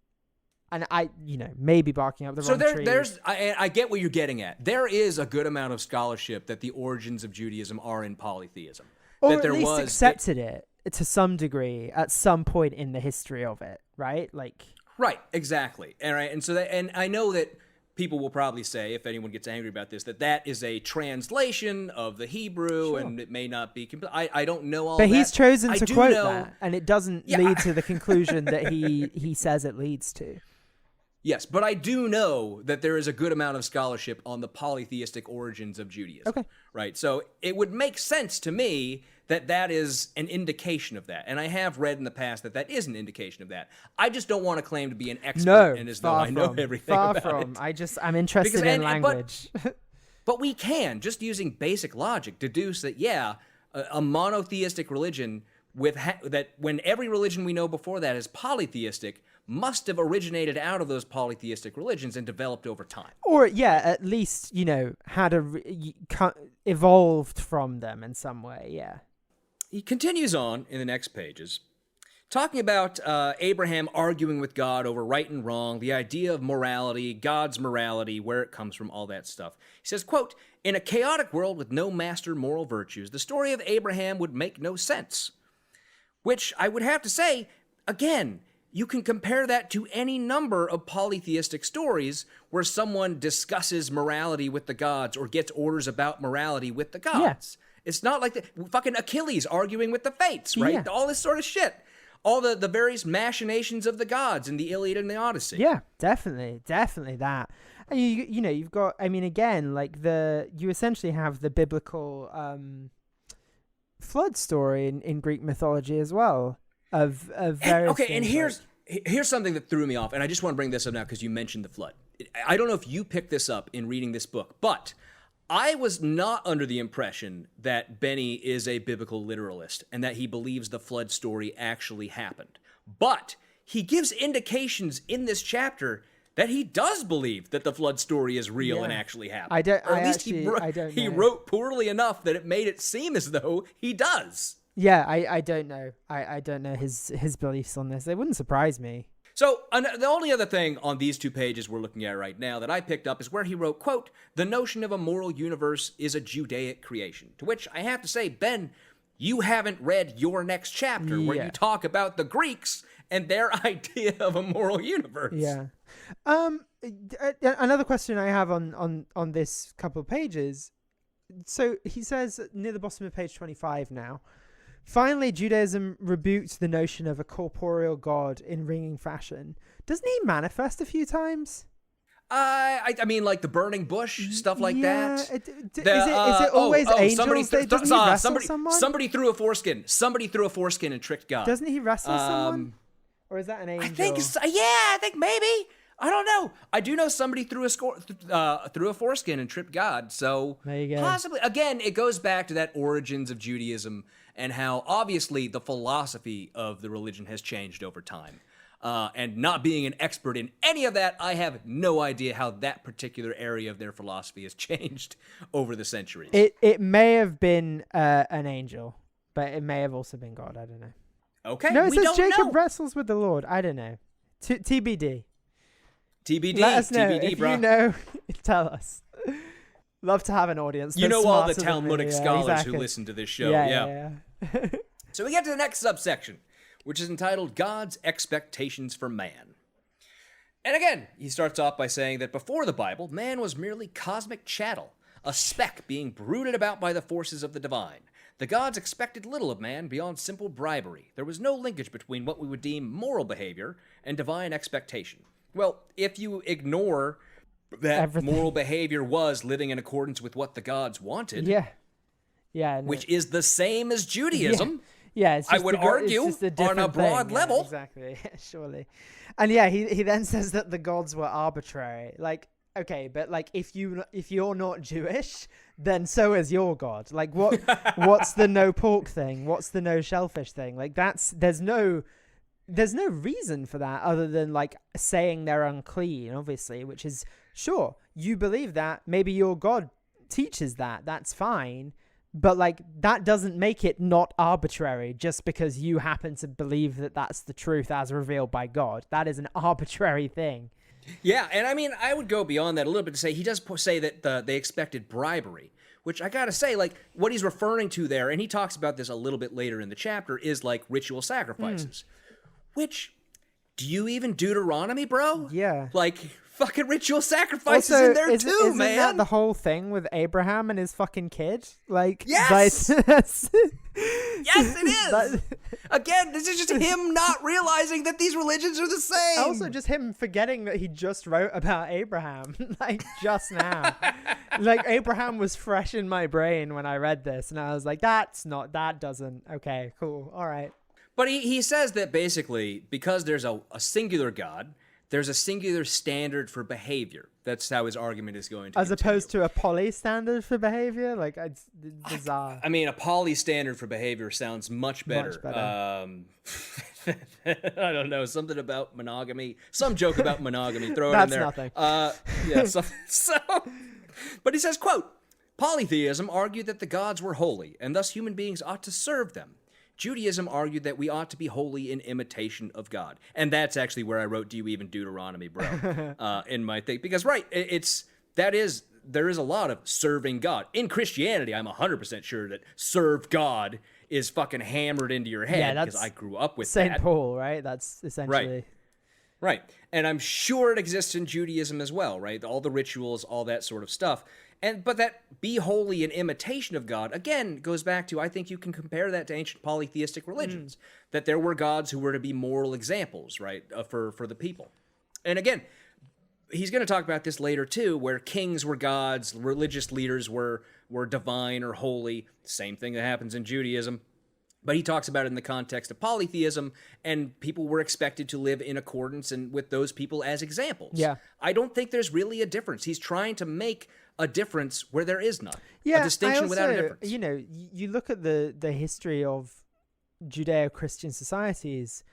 and I, maybe barking up the wrong tree. There's, I get what you're getting at. There is a good amount of scholarship that the origins of Judaism are in polytheism. Or that at there least was, accepted it to some degree at some point in the history of it, right? Like, right, exactly. All right, and so and I know that people will probably say, if anyone gets angry about this, that is a translation of the Hebrew, and it may not be complete. I don't know all that. But he's chosen to quote that, and it doesn't lead to the conclusion that he says it leads to. Yes, but I do know that there is a good amount of scholarship on the polytheistic origins of Judaism. Okay. Right, so it would make sense to me that is an indication of that. And I have read in the past that is an indication of that. I just don't want to claim to be an expert and as though I know everything about it. I'm interested in language. But we can, just using basic logic, deduce that, a monotheistic religion that when every religion we know before that is polytheistic must have originated out of those polytheistic religions and developed over time. Or, at least, had evolved from them in some way, yeah. He continues on in the next pages, talking about Abraham arguing with God over right and wrong, the idea of morality, God's morality, where it comes from, all that stuff. He says, quote, "In a chaotic world with no master moral virtues, the story of Abraham would make no sense." Which I would have to say, again, you can compare that to any number of polytheistic stories where someone discusses morality with the gods or gets orders about morality with the gods. Yeah. It's not like fucking Achilles arguing with the fates, right? Yeah. All this sort of shit. All the various machinations of the gods in the Iliad and the Odyssey. Yeah, definitely that. And you've got, again, like you essentially have the biblical flood story in Greek mythology as well. Of various okay, and here's something that threw me off, and I just want to bring this up now because you mentioned the flood. I don't know if you picked this up in reading this book, but I was not under the impression that Benny is a biblical literalist and that he believes the flood story actually happened. But he gives indications in this chapter that he does believe that the flood story is real and actually happened. I don't know. He wrote poorly enough that it made it seem as though he does. Yeah, I don't know. I don't know his beliefs on this. It wouldn't surprise me. So the only other thing on these 2 pages we're looking at right now that I picked up is where he wrote, quote, "The notion of a moral universe is a Judaic creation." To which I have to say, Ben, you haven't read your next chapter where you talk about the Greeks and their idea of a moral universe. Yeah. Another question I have on this couple of pages. So he says near the bottom of page 25 now, "Finally, Judaism rebuked the notion of a corporeal God in ringing fashion." Doesn't he manifest a few times? I mean, like the burning bush, stuff like that. Is it always angels? Doesn't he wrestle someone? Somebody threw a foreskin. Somebody threw a foreskin and tricked God. Doesn't he wrestle someone? Or is that an angel? I think maybe. I don't know. I do know somebody threw a foreskin and tripped God. So there you go. Possibly. Again, it goes back to that origins of Judaism and how obviously the philosophy of the religion has changed over time. And not being an expert in any of that, I have no idea how that particular area of their philosophy has changed over the centuries. It may have been an angel, but it may have also been God. I don't know. Okay, no, it says Jacob wrestles with the Lord. I don't know. TBD. TBD. Let us know. TBD, if bro. You know, tell us. Love to have an audience. You know all the Talmudic scholars who listen to this show. Yeah. So we get to the next subsection, which is entitled God's Expectations for Man. And again, he starts off by saying that before the Bible, man was merely cosmic chattel, a speck being brooded about by the forces of the divine. The gods expected little of man beyond simple bribery. There was no linkage between what we would deem moral behavior and divine expectation. Well, if you ignore that moral behavior was living in accordance with what the gods wanted, which is the same as Judaism, it's I would argue on a broad level. Exactly, surely. And he then says that the gods were arbitrary. Like, okay, but like if you're not Jewish, then so is your God. Like what's the no pork thing? What's the no shellfish thing? Like there's no reason for that other than like saying they're unclean, obviously, which is sure, you believe that, maybe your God teaches that, that's fine, but like that doesn't make it not arbitrary just because you happen to believe that that's the truth as revealed by God. That is an arbitrary thing. Yeah, and I mean, I would go beyond that a little bit to say he does say that they expected bribery, which I gotta say, like, what he's referring to there, and he talks about this a little bit later in the chapter, is like ritual sacrifices. Which, do you even Deuteronomy, bro? Yeah. Like, fucking ritual sacrifices Also, in there too, isn't man. that the whole thing with Abraham and his fucking kid? Like, Yes! yes, Yes, it is! Again, this is just him not realizing that these religions are the same. Also, just him forgetting that he just wrote about Abraham, like, just now. Like, Abraham was fresh in my brain when I read this, and I was like, that doesn't, okay, cool, all right. But he says that basically, because there's a singular God, there's a singular standard for behavior. That's how his argument is going to As continue. opposed to a poly standard for behavior? Like, it's bizarre. I mean, a poly standard for behavior sounds much better. Much better. I don't know, something about monogamy. Some joke about monogamy. Throw it That's in there. nothing. But he says, quote, "Polytheism argued that the gods were holy, and thus human beings ought to serve them. Judaism argued that we ought to be holy in imitation of God." And that's actually where I wrote, "Do you even Deuteronomy, bro?" In my thing. Because, right, there is a lot of serving God. In Christianity, I'm 100% sure that serve God is fucking hammered into your head, because I grew up with Saint that. Paul, right? That's essentially... Right. And I'm sure it exists in Judaism as well, right? All the rituals, all that sort of stuff. But that be holy in imitation of God, again, goes back to, I think you can compare that to ancient polytheistic religions, that there were gods who were to be moral examples, right, for the people. And again, he's going to talk about this later too, where kings were gods, religious leaders were divine or holy. Same thing that happens in Judaism. But he talks about it in the context of polytheism, and people were expected to live in accordance and with those people as examples. Yeah. I don't think there's really a difference. He's trying to make a difference where there is none. Yeah, a distinction without a difference. You know, you look at the history of Judeo-Christian societies.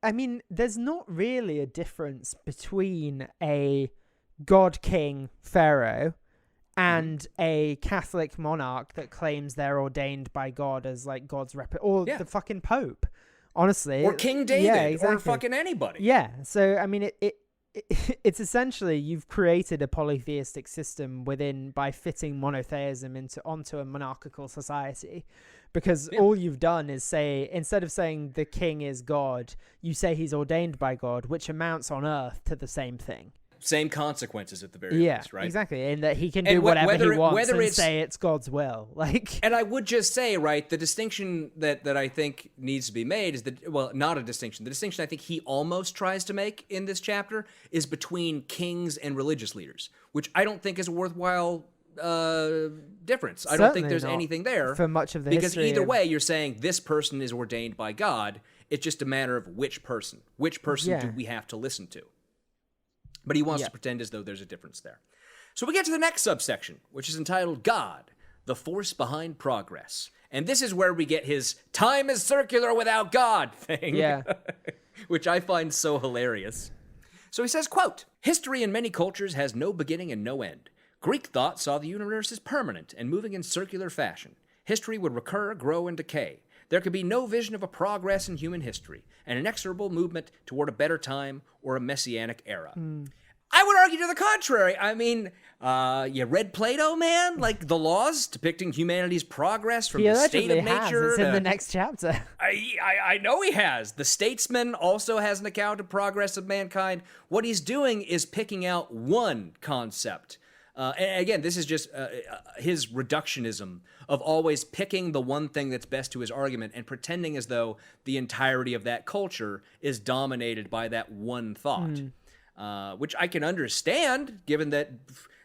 I mean, there's not really a difference between a god king pharaoh and a Catholic monarch that claims they're ordained by God as like God's or the fucking Pope, honestly, or King David, exactly. or fucking anybody. Yeah, so I mean, it's essentially you've created a polytheistic system by fitting monotheism onto a monarchical society, because all you've done is say, instead of saying the king is God, you say he's ordained by God, which amounts on earth to the same thing. Same consequences at the very least, right? Exactly, and that he can do whatever he wants and it's, say it's God's will. Like, and I would just say, right, the distinction that I think needs to be made is that, well, not a distinction. The distinction I think he almost tries to make in this chapter is between kings and religious leaders, which I don't think is a worthwhile difference. I don't think there's anything there for much of the because history either way, you're saying this person is ordained by God. It's just a matter of which person do we have to listen to. But he wants to pretend as though there's a difference there. So we get to the next subsection, which is entitled God, the Force Behind Progress. And this is where we get his time is circular without God thing, which I find so hilarious. So he says, quote, "History in many cultures has no beginning and no end. Greek thought saw the universe as permanent and moving in circular fashion. History would recur, grow, and decay. There could be no vision of a progress in human history, an inexorable movement toward a better time or a messianic era." I would argue to the contrary. I mean, you read Plato, man? Like the laws depicting humanity's progress from the state of nature. It's in the next chapter. I know he has. The Statesman also has an account of progress of mankind. What he's doing is picking out one concept. And again, this is just his reductionism of always picking the one thing that's best to his argument and pretending as though the entirety of that culture is dominated by that one thought, which I can understand, given that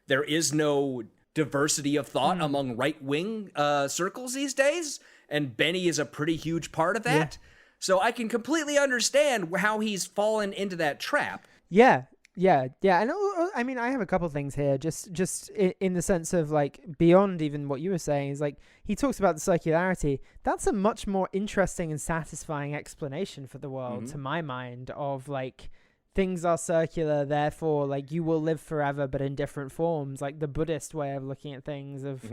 there is no diversity of thought among right-wing circles these days, and Benny is a pretty huge part of that. So I can completely understand how he's fallen into that trap. Yeah. Yeah, and I mean, I have a couple things here, just in the sense of like beyond even what you were saying is like he talks about the circularity. That's a much more interesting and satisfying explanation for the world, to my mind, of like things are circular, therefore like you will live forever, but in different forms, like the Buddhist way of looking at things. Of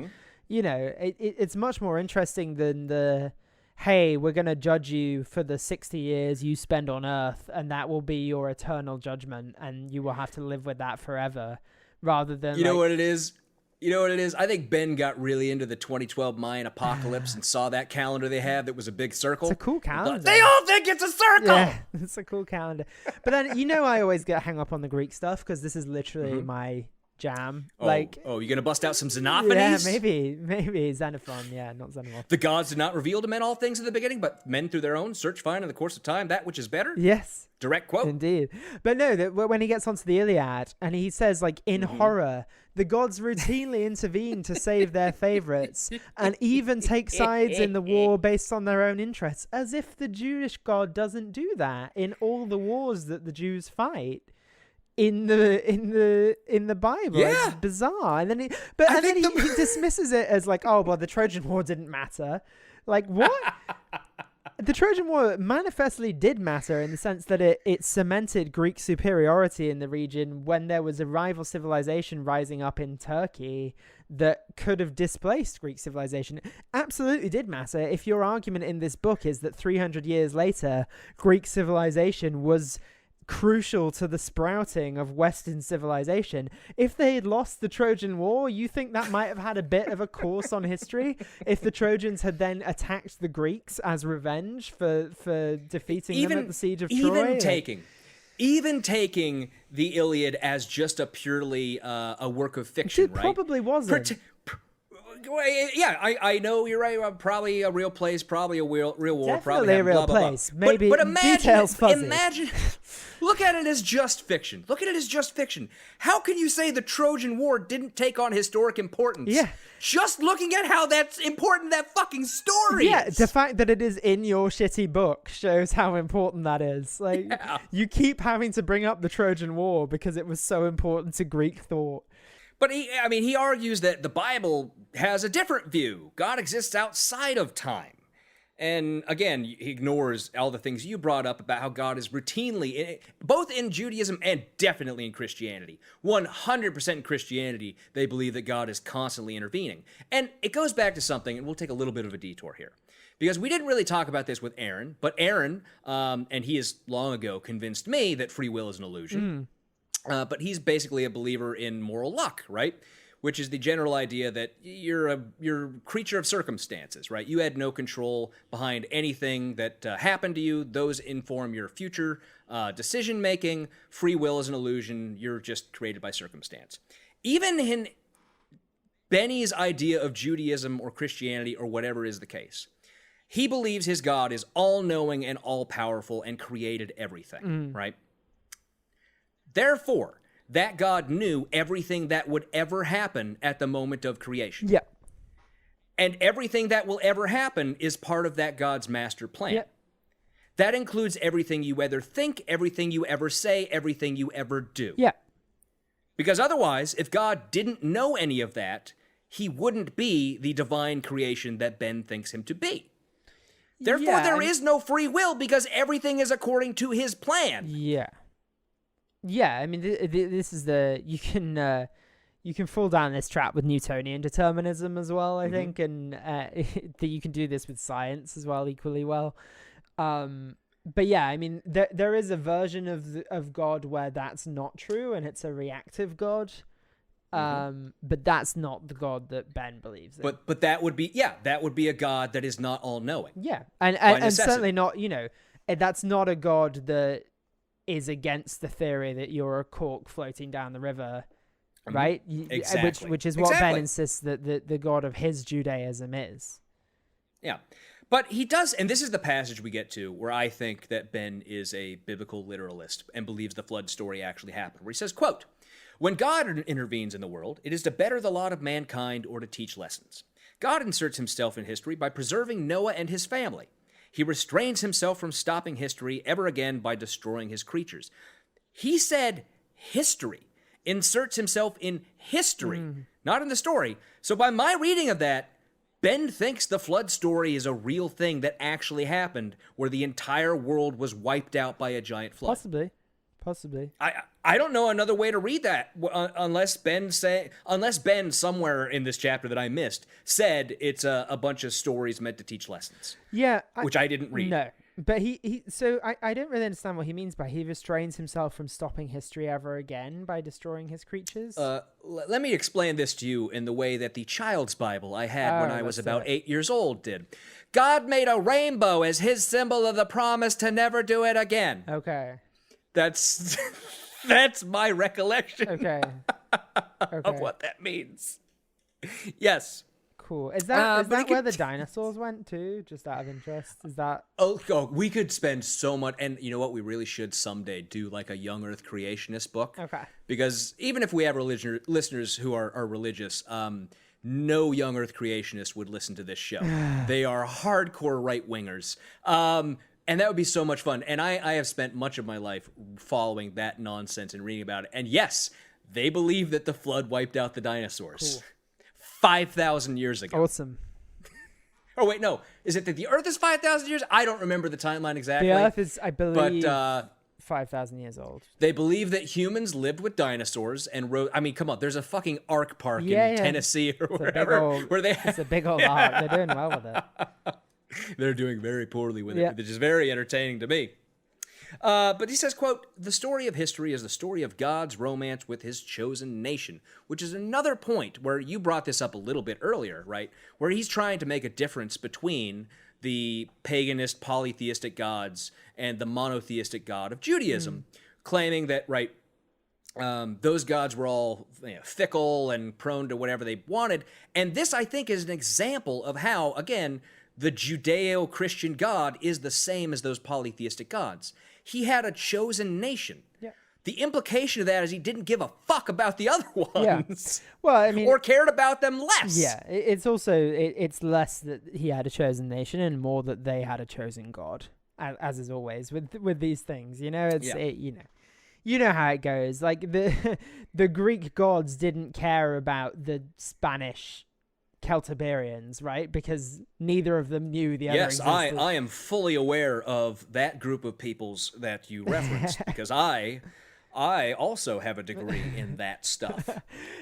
you know, it's much more interesting than the hey, we're going to judge you for the 60 years you spend on Earth, and that will be your eternal judgment, and you will have to live with that forever, rather than... You know what it is? I think Ben got really into the 2012 Mayan apocalypse and saw that calendar they have that was a big circle. It's a cool calendar. They all think it's a circle! Yeah, it's a cool calendar. But then, you know, I always get hung up on the Greek stuff, because this is literally my... jam. You gonna bust out some Xenophanes? Yeah, maybe Xenophon. Yeah, not Xenomorph. The gods did not reveal to men all things in the beginning, but men through their own search find in the course of time that which is better. Yes, direct quote. Indeed. But no, when he gets onto the Iliad and he says like in horror, the gods routinely intervene to save their favorites and even take sides in the war based on their own interests, as if the Jewish God doesn't do that in all the wars that the Jews fight. In the Bible, yeah, it's bizarre. And then he dismisses it as like, oh well, the Trojan War didn't matter. Like what? The Trojan War manifestly did matter in the sense that it cemented Greek superiority in the region when there was a rival civilization rising up in Turkey that could have displaced Greek civilization. Absolutely did matter. If your argument in this book is that 300 years later, Greek civilization was crucial to the sprouting of Western civilization. If they had lost the Trojan War, you think that might have had a bit of a course on history? If the Trojans had then attacked the Greeks as revenge for defeating them at the siege of Troy? Even taking the Iliad as just a purely a work of fiction, it probably wasn't. Yeah, I know you're right. Probably a real place, probably a real war. Definitely probably a real blah, blah, place. Blah. Maybe but imagine, details fuzzy. Look at it as just fiction. How can you say the Trojan War didn't take on historic importance? Yeah. Just looking at how that's important that fucking story is. The fact that it is in your shitty book shows how important that is. Like, you keep having to bring up the Trojan War because it was so important to Greek thought. But he argues that the Bible has a different view. God exists outside of time. And again, he ignores all the things you brought up about how God is routinely, both in Judaism and definitely in Christianity. 100% in Christianity, they believe that God is constantly intervening. And it goes back to something, and we'll take a little bit of a detour here. Because we didn't really talk about this with Aaron, but Aaron, and he has long ago convinced me that free will is an illusion. But he's basically a believer in moral luck, right? Which is the general idea that you're a creature of circumstances, right? You had no control behind anything that happened to you. Those inform your future decision-making. Free will is an illusion. You're just created by circumstance. Even in Benny's idea of Judaism or Christianity or whatever is the case, he believes his God is all-knowing and all-powerful and created everything, right? Therefore, that God knew everything that would ever happen at the moment of creation. Yeah. And everything that will ever happen is part of that God's master plan. Yeah. That includes everything you ever think, everything you ever say, everything you ever do. Yeah. Because otherwise, if God didn't know any of that, he wouldn't be the divine creation that Ben thinks him to be. Therefore, there is no free will because everything is according to his plan. Yeah. Yeah, I mean, this is you can fall down this trap with Newtonian determinism as well, I think, and that you can do this with science as well, equally well. But yeah, I mean, there is a version of God where that's not true, and it's a reactive God. But that's not the God that Ben believes in. But that would be a God that is not all knowing. Yeah, and certainly not. That's not a God that is against the theory that you're a cork floating down the river, right? Exactly. Which is what Ben insists that the God of his Judaism is. Yeah. But he does, and this is the passage we get to where I think that Ben is a biblical literalist and believes the flood story actually happened, where he says, quote, "When God intervenes in the world, it is to better the lot of mankind or to teach lessons. God inserts himself in history by preserving Noah and his family. He restrains himself from stopping history ever again by destroying his creatures." He said history, inserts himself in history, not in the story. So by my reading of that, Ben thinks the flood story is a real thing that actually happened, where the entire world was wiped out by a giant flood. Possibly. I don't know another way to read that unless Ben somewhere in this chapter that I missed said it's a bunch of stories meant to teach lessons. Yeah, which I didn't read. No, but I don't really understand what he means by he restrains himself from stopping history ever again by destroying his creatures. Let me explain this to you in the way that the child's Bible I had when I was about 8 years old did. God made a rainbow as his symbol of the promise to never do it again. Okay. That's my recollection Okay. of what that means. Yes. Cool. Is that but where the dinosaurs went too? Just out of interest, is that? Oh, we could spend so much, and you know what? We really should someday do like a young Earth creationist book. Okay. Because even if we have listeners who are religious, no young Earth creationists would listen to this show. They are hardcore right wingers. And that would be so much fun. And I have spent much of my life following that nonsense and reading about it. And yes, they believe that the flood wiped out the dinosaurs. Cool. 5,000 years ago. Awesome. Oh, wait, no. Is it that the Earth is 5,000 years? I don't remember the timeline exactly. The Earth is, I believe, but, 5,000 years old. They believe that humans lived with dinosaurs and rode. I mean, come on. There's a fucking Ark Park in Tennessee or wherever. It's a big old ark. They're doing well with it. They're doing very poorly with it, which is very entertaining to me. But he says, quote, "The story of history is the story of God's romance with his chosen nation," which is another point where you brought this up a little bit earlier, right? Where he's trying to make a difference between the paganist polytheistic gods and the monotheistic God of Judaism, claiming that, right, those gods were all fickle and prone to whatever they wanted. And this, I think, is an example of how, again, the Judeo-Christian God is the same as those polytheistic gods. He had a chosen nation. Yeah. The implication of that is he didn't give a fuck about the other ones. Yeah. Well, I mean, or cared about them less. Yeah, it's also it's less that he had a chosen nation and more that they had a chosen God, as is always with these things. You know, you know how it goes. Like the Greek gods didn't care about the Spanish Celtiberians, right? Because neither of them knew the other existed. Yes, I am fully aware of that group of peoples that you referenced because I also have a degree in that stuff.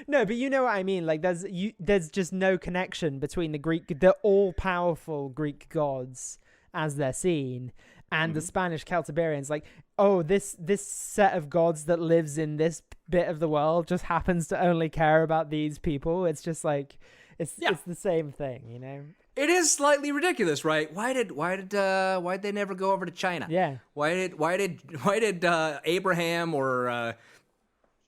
No, but you know what I mean. Like there's just no connection between the all-powerful Greek gods as they're seen and the Spanish Celtiberians. Like, oh, this set of gods that lives in this bit of the world just happens to only care about these people. It's just like it's the same thing, you know. It is slightly ridiculous, right? Why did they never go over to China? Yeah. Why did Abraham or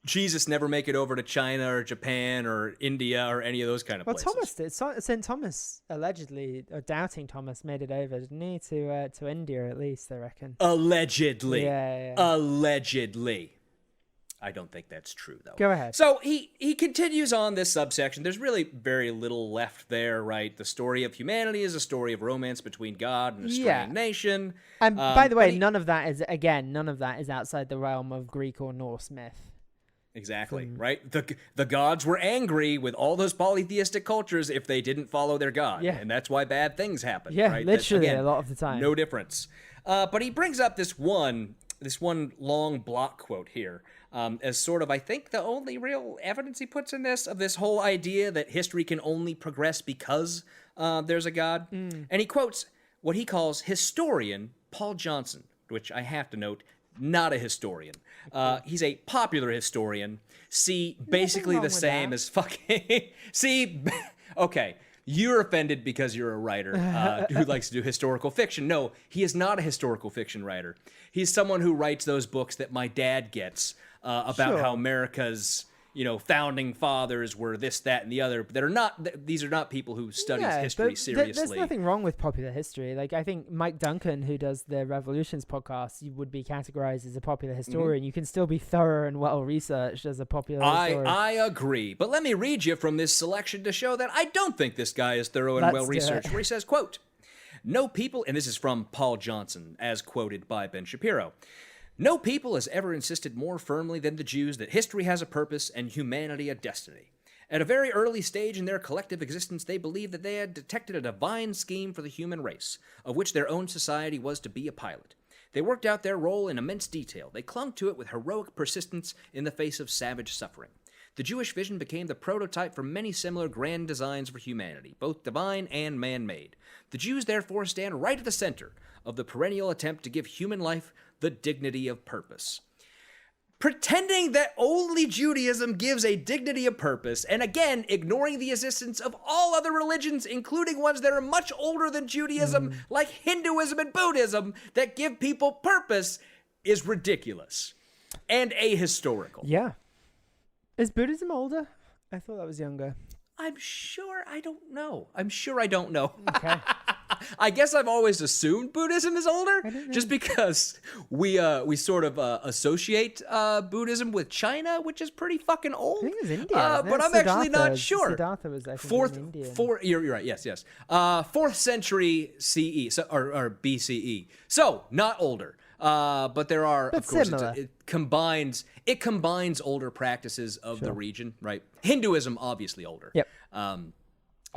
Jesus never make it over to China or Japan or India or any of those kind of places? Well, Thomas did. St. Thomas allegedly, or doubting Thomas, made it over, didn't he? To India at least, I reckon. Allegedly. Yeah. Allegedly. I don't think that's true, though. Go ahead. So he continues on this subsection. There's really very little left there, right? The story of humanity is a story of romance between God and a strange nation. And by the way, none of that is outside the realm of Greek or Norse myth. Exactly, right? The gods were angry with all those polytheistic cultures if they didn't follow their god. Yeah. And that's why bad things happen. Yeah, right? Literally a lot of the time. No difference. But he brings up this one long block quote here as sort of, I think, the only real evidence he puts in this of this whole idea that history can only progress because there's a God. And he quotes what he calls historian Paul Johnson, which I have to note, not a historian. He's a popular historian. Basically the same as fucking... Okay. You're offended because you're a writer who likes to do historical fiction. No, he is not a historical fiction writer. He's someone who writes those books that my dad gets about how America's, founding fathers were this, that, and the other. These are not people who study history seriously. There's nothing wrong with popular history. Like, I think Mike Duncan, who does the Revolutions podcast, you would be categorized as a popular historian. You can still be thorough and well-researched as a popular historian. I agree. But let me read you from this selection to show that I don't think this guy is thorough and well-researched, where he says, quote, "No people," and this is from Paul Johnson, as quoted by Ben Shapiro, No people has ever insisted more firmly than the Jews that history has a purpose and humanity a destiny. At a very early stage in their collective existence, they believed that they had detected a divine scheme for the human race, of which their own society was to be a pilot. They worked out their role in immense detail. They clung to it with heroic persistence in the face of savage suffering. The Jewish vision became the prototype for many similar grand designs for humanity, both divine and man-made. The Jews therefore stand right at the center of the perennial attempt to give human life the dignity of purpose. Pretending that only Judaism gives a dignity of purpose, and again, ignoring the existence of all other religions, including ones that are much older than Judaism, like Hinduism and Buddhism, that give people purpose, is ridiculous and ahistorical. Yeah. Is Buddhism older? I thought that was younger. I'm sure I don't know. Okay. I guess I've always assumed Buddhism is older, just because we sort of associate Buddhism with China, which is pretty fucking old. I think it was India, but I'm actually not sure. Siddhartha was, I think, Indian. You're right. Yes. 4th century CE, or BCE. So not older. But there are, but of course, similar. it combines older practices of the region, right? Hinduism, obviously older. Yep.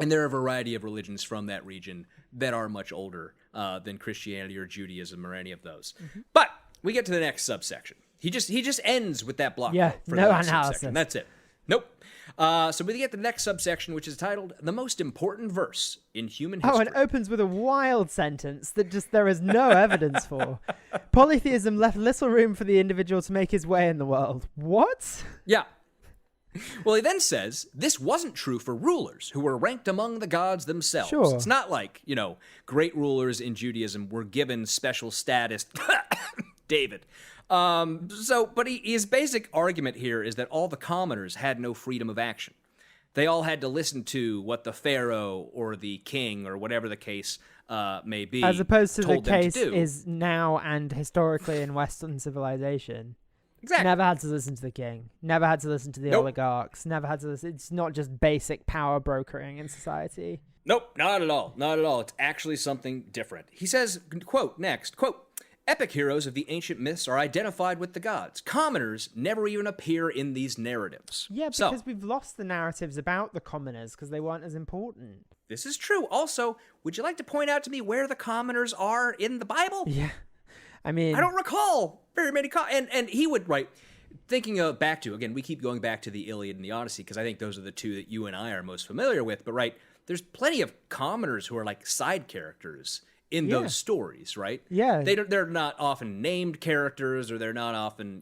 And there are a variety of religions from that region that are much older than Christianity or Judaism or any of those. But we get to the next subsection. He just ends with that block quote for the no next analysis. subsection. That's it. Nope. So we get the next subsection, which is titled "The Most Important Verse in Human History." Oh, and opens with a wild sentence that just there is no evidence for. Polytheism left little room for the individual to make his way in the world. What? Yeah. Well, he then says, this wasn't true for rulers who were ranked among the gods themselves. Sure. It's not like, great rulers in Judaism were given special status. David. But his basic argument here is that all the commoners had no freedom of action. They all had to listen to what the pharaoh or the king or whatever the case may be. As opposed to the told them case to do. is now and historically in Western civilization. Exactly. Never had to listen to the king. Never had to listen to the Nope. oligarchs. Never had to listen. It's not just basic power brokering in society. Nope, not at all. Not at all. It's actually something different. He says, quote, next, quote, epic heroes of the ancient myths are identified with the gods. Commoners never even appear in these narratives. Yeah, because we've lost the narratives about the commoners because they weren't as important. This is true. Also, would you like to point out to me where the commoners are in the Bible? Yeah. I mean, I don't recall very many. And he would, right, thinking of back to, again, we keep going back to the Iliad and the Odyssey because I think those are the two that you and I are most familiar with. But, right, there's plenty of commoners who are like side characters in those stories, right? Yeah. They're not often named characters or they're not often,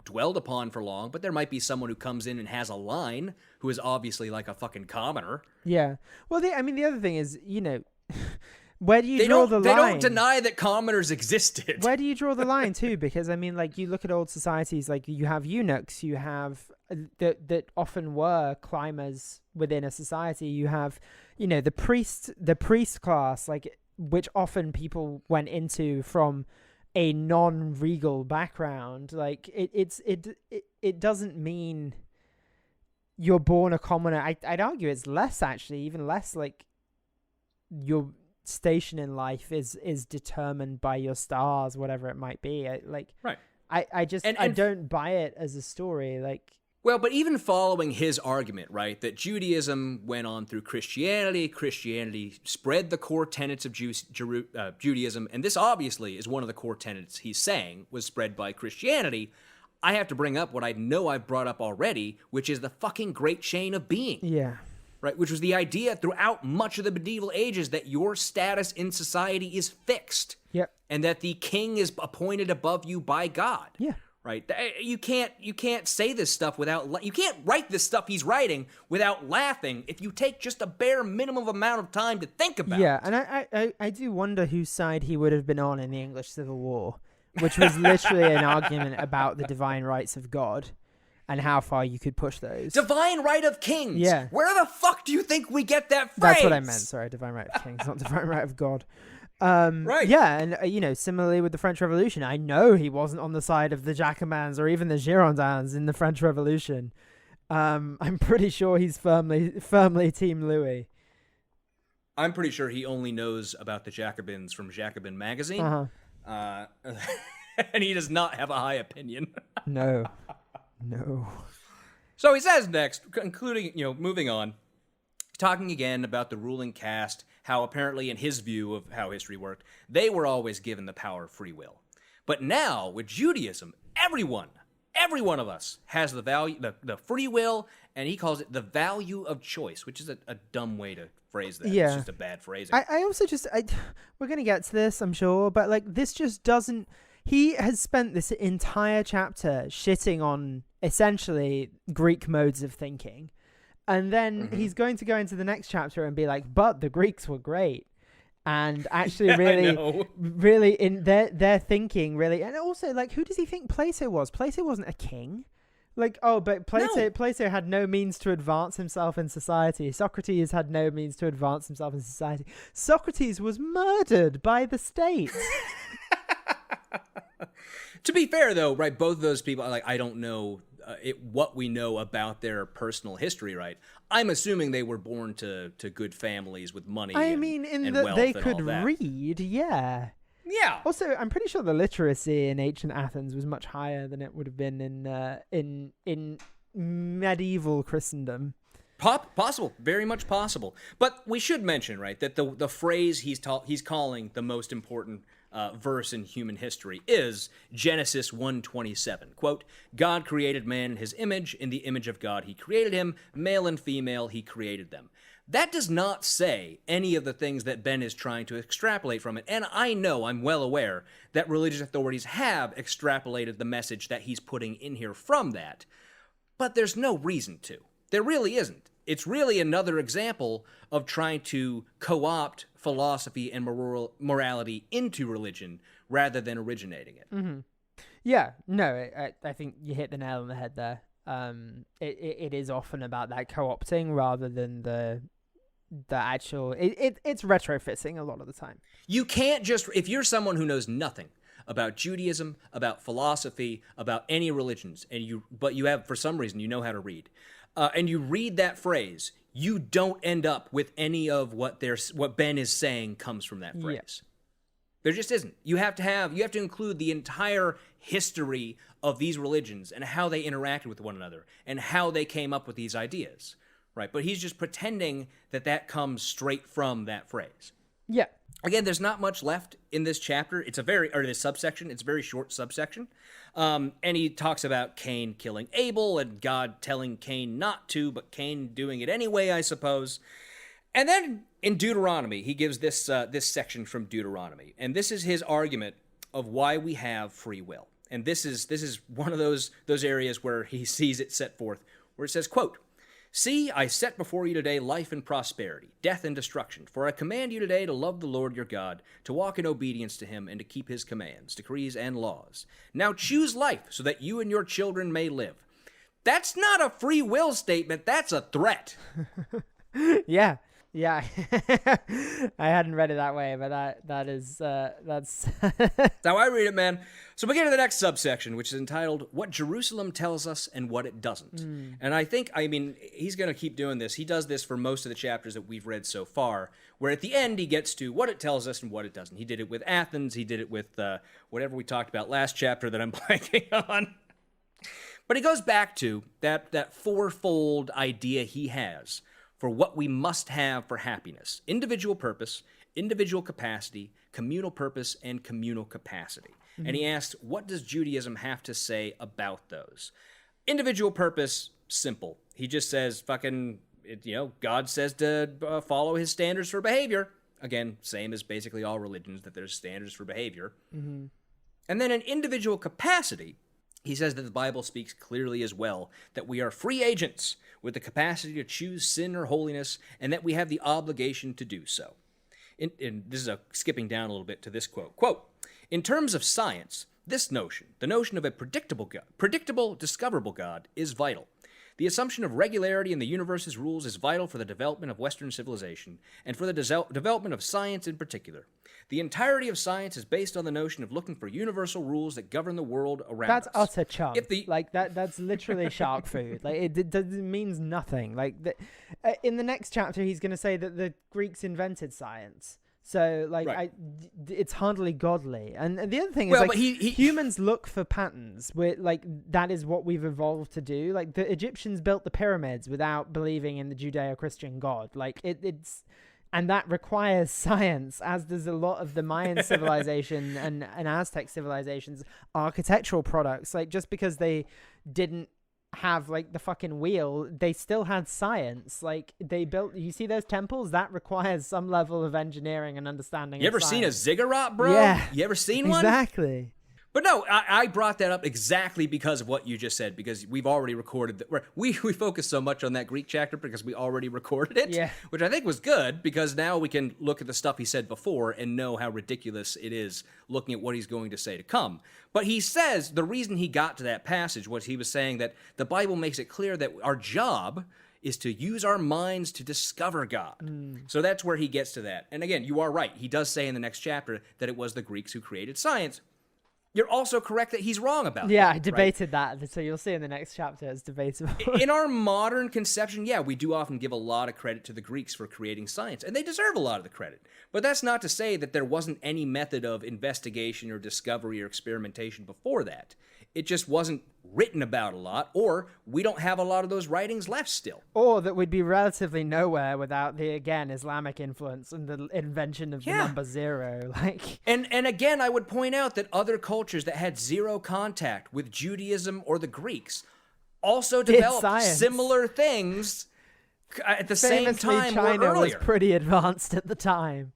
dwelled upon for long, but there might be someone who comes in and has a line who is obviously like a fucking commoner. Yeah. Well, the other thing is, where do you draw the line? They don't deny that commoners existed. Where do you draw the line too? Because you look at old societies, like you have eunuchs, you have that often were climbers within a society. You have, the priest class, like which often people went into from a non-regal background. Like it doesn't mean you're born a commoner. I'd argue it's less, actually, even less like your station in life is determined by your stars, whatever it might be. I don't buy it as a story. Well, but even following his argument, right, that Judaism went on through Christianity spread the core tenets of Judaism, and this obviously is one of the core tenets he's saying was spread by Christianity. I have to bring up what I know I've brought up already, which is the fucking great chain of being. Yeah. Right, which was the idea throughout much of the medieval ages that your status in society is fixed. Yep. And that the king is appointed above you by God. Yeah. Right? You can't say this stuff without... You can't write this stuff he's writing without laughing if you take just a bare minimum amount of time to think about it. Yeah, and I do wonder whose side he would have been on in the English Civil War, which was literally an argument about the divine rights of God. And how far you could push those. Divine right of kings. Yeah. Where the fuck do you think we get that phrase? That's what I meant. Sorry, divine right of kings, not divine right of God. Right. Yeah, and similarly with the French Revolution, I know he wasn't on the side of the Jacobins or even the Girondins in the French Revolution. I'm pretty sure he's firmly Team Louis. I'm pretty sure he only knows about the Jacobins from Jacobin magazine. Uh-huh. And he does not have a high opinion. No. So he says next, including, moving on, talking again about the ruling caste, how apparently in his view of how history worked, they were always given the power of free will. But now, with Judaism, every one of us has the value, the free will, and he calls it the value of choice, which is a dumb way to phrase that. Yeah. It's just a bad phrasing. I also we're going to get to this, I'm sure, but like this just doesn't, he has spent this entire chapter shitting on essentially Greek modes of thinking. And then he's going to go into the next chapter and be like, but the Greeks were great. And actually really in their thinking really. And also, like, who does he think Plato was? Plato wasn't a king. Like, but Plato had no means to advance himself in society. Socrates had no means to advance himself in society. Socrates was murdered by the state. To be fair, though, right, both of those people, like, I don't know what we know about their personal history, right? I'm assuming they were born to good families with money. In that they could read, yeah. Yeah. Also, I'm pretty sure the literacy in ancient Athens was much higher than it would have been in medieval Christendom. Possible, very much possible. But we should mention, right, that the phrase he's calling the most important verse in human history is Genesis 1:27. Quote, God created man in his image. In the image of God he created him. Male and female he created them. That does not say any of the things that Ben is trying to extrapolate from it. And I'm well aware that religious authorities have extrapolated the message that he's putting in here from that. But there's no reason to. There really isn't. It's really another example of trying to co-opt philosophy and morality into religion rather than originating it. Mm-hmm. Yeah, no, I think you hit the nail on the head there. It is often about that co-opting rather than the actual. It's retrofitting a lot of the time. You can't just, if you're someone who knows nothing about Judaism, about philosophy, about any religions, but you have, for some reason, you know how to read. And you read that phrase, you don't end up with any of what Ben is saying comes from that phrase. Yeah. There just isn't. You have to include the entire history of these religions and how they interacted with one another and how they came up with these ideas, right? But he's just pretending that comes straight from that phrase. Yeah. Again, there's not much left in this chapter. This subsection. It's a very short subsection. And he talks about Cain killing Abel and God telling Cain not to, but Cain doing it anyway, I suppose. And then in Deuteronomy, he gives this section from Deuteronomy. And this is his argument of why we have free will. And this is one of those areas where he sees it set forth, where it says, quote, See, I set before you today life and prosperity, death and destruction. For I command you today to love the Lord your God, to walk in obedience to him, and to keep his commands, decrees, and laws. Now choose life, so that you and your children may live. That's not a free will statement, that's a threat. Yeah. I hadn't read it that way, but that's That's how I read it, man. So we get to the next subsection, which is entitled What Jerusalem Tells Us and What It Doesn't. And I mean, he's going to keep doing this. He does this for most of the chapters that we've read so far, where at the end he gets to what it tells us and what it doesn't. He did it with Athens. He did it with whatever we talked about last chapter that I'm blanking on. But he goes back to that fourfold idea he has for what we must have for happiness: individual purpose, individual capacity, communal purpose, and communal capacity. Mm-hmm. And he asks, what does Judaism have to say about those? Individual purpose, simple. He just says, God says to follow his standards for behavior. Again, same as basically all religions, that there's standards for behavior. Mm-hmm. And then in individual capacity, he says that the Bible speaks clearly as well, that we are free agents with the capacity to choose sin or holiness, and that we have the obligation to do so. And this is skipping down a little bit to this quote. Quote, in terms of science, the notion of a predictable, discoverable God is vital. The assumption of regularity in the universe's rules is vital for the development of Western civilization, and for the development of science in particular. The entirety of science is based on the notion of looking for universal rules that govern the world around us. That's utter chum. That's literally shark food. It means nothing. In the next chapter, he's going to say that the Greeks invented science. So, like, Right. it's hardly godly. And the other thing is, Well, like, but he- humans look for patterns. That is what we've evolved to do. Like, the Egyptians built the pyramids without believing in the Judeo-Christian God. Like, it's... And that requires science, as does a lot of the Mayan civilization and Aztec civilizations, architectural products. Like, just because they didn't have, like, the fucking wheel, they still had science. Like, they built... You see those temples? That requires some level of engineering and understanding. You ever seen a ziggurat, bro? Yeah. You ever seen one? Exactly. But no, I brought that up exactly because of what you just said, because we've already recorded we focused so much on that Greek chapter because we already recorded it, Yeah. which I think was good, because now we can look at the stuff he said before and know how ridiculous it is looking at what he's going to say to come. But he says the reason he got to that passage was he was saying that the Bible makes it clear that our job is to use our minds to discover God. So that's where he gets to that. And again, you are right. He does say in the next chapter that it was the Greeks who created science. You're also correct that he's wrong about that. Yeah, I debated that. So you'll see in the next chapter it's debatable. In our modern conception, yeah, we do often give a lot of credit to the Greeks for creating science, and they deserve a lot of the credit. But that's not to say that there wasn't any method of investigation or discovery or experimentation before that. It just wasn't written about a lot, or we don't have a lot of those writings left still. Or that we'd be relatively nowhere without the, again, Islamic influence and the invention of the number 0. Like, And again, I would point out that other cultures that had zero contact with Judaism or the Greeks also developed science. similar things at the same famously, time China or was earlier. pretty advanced at the time.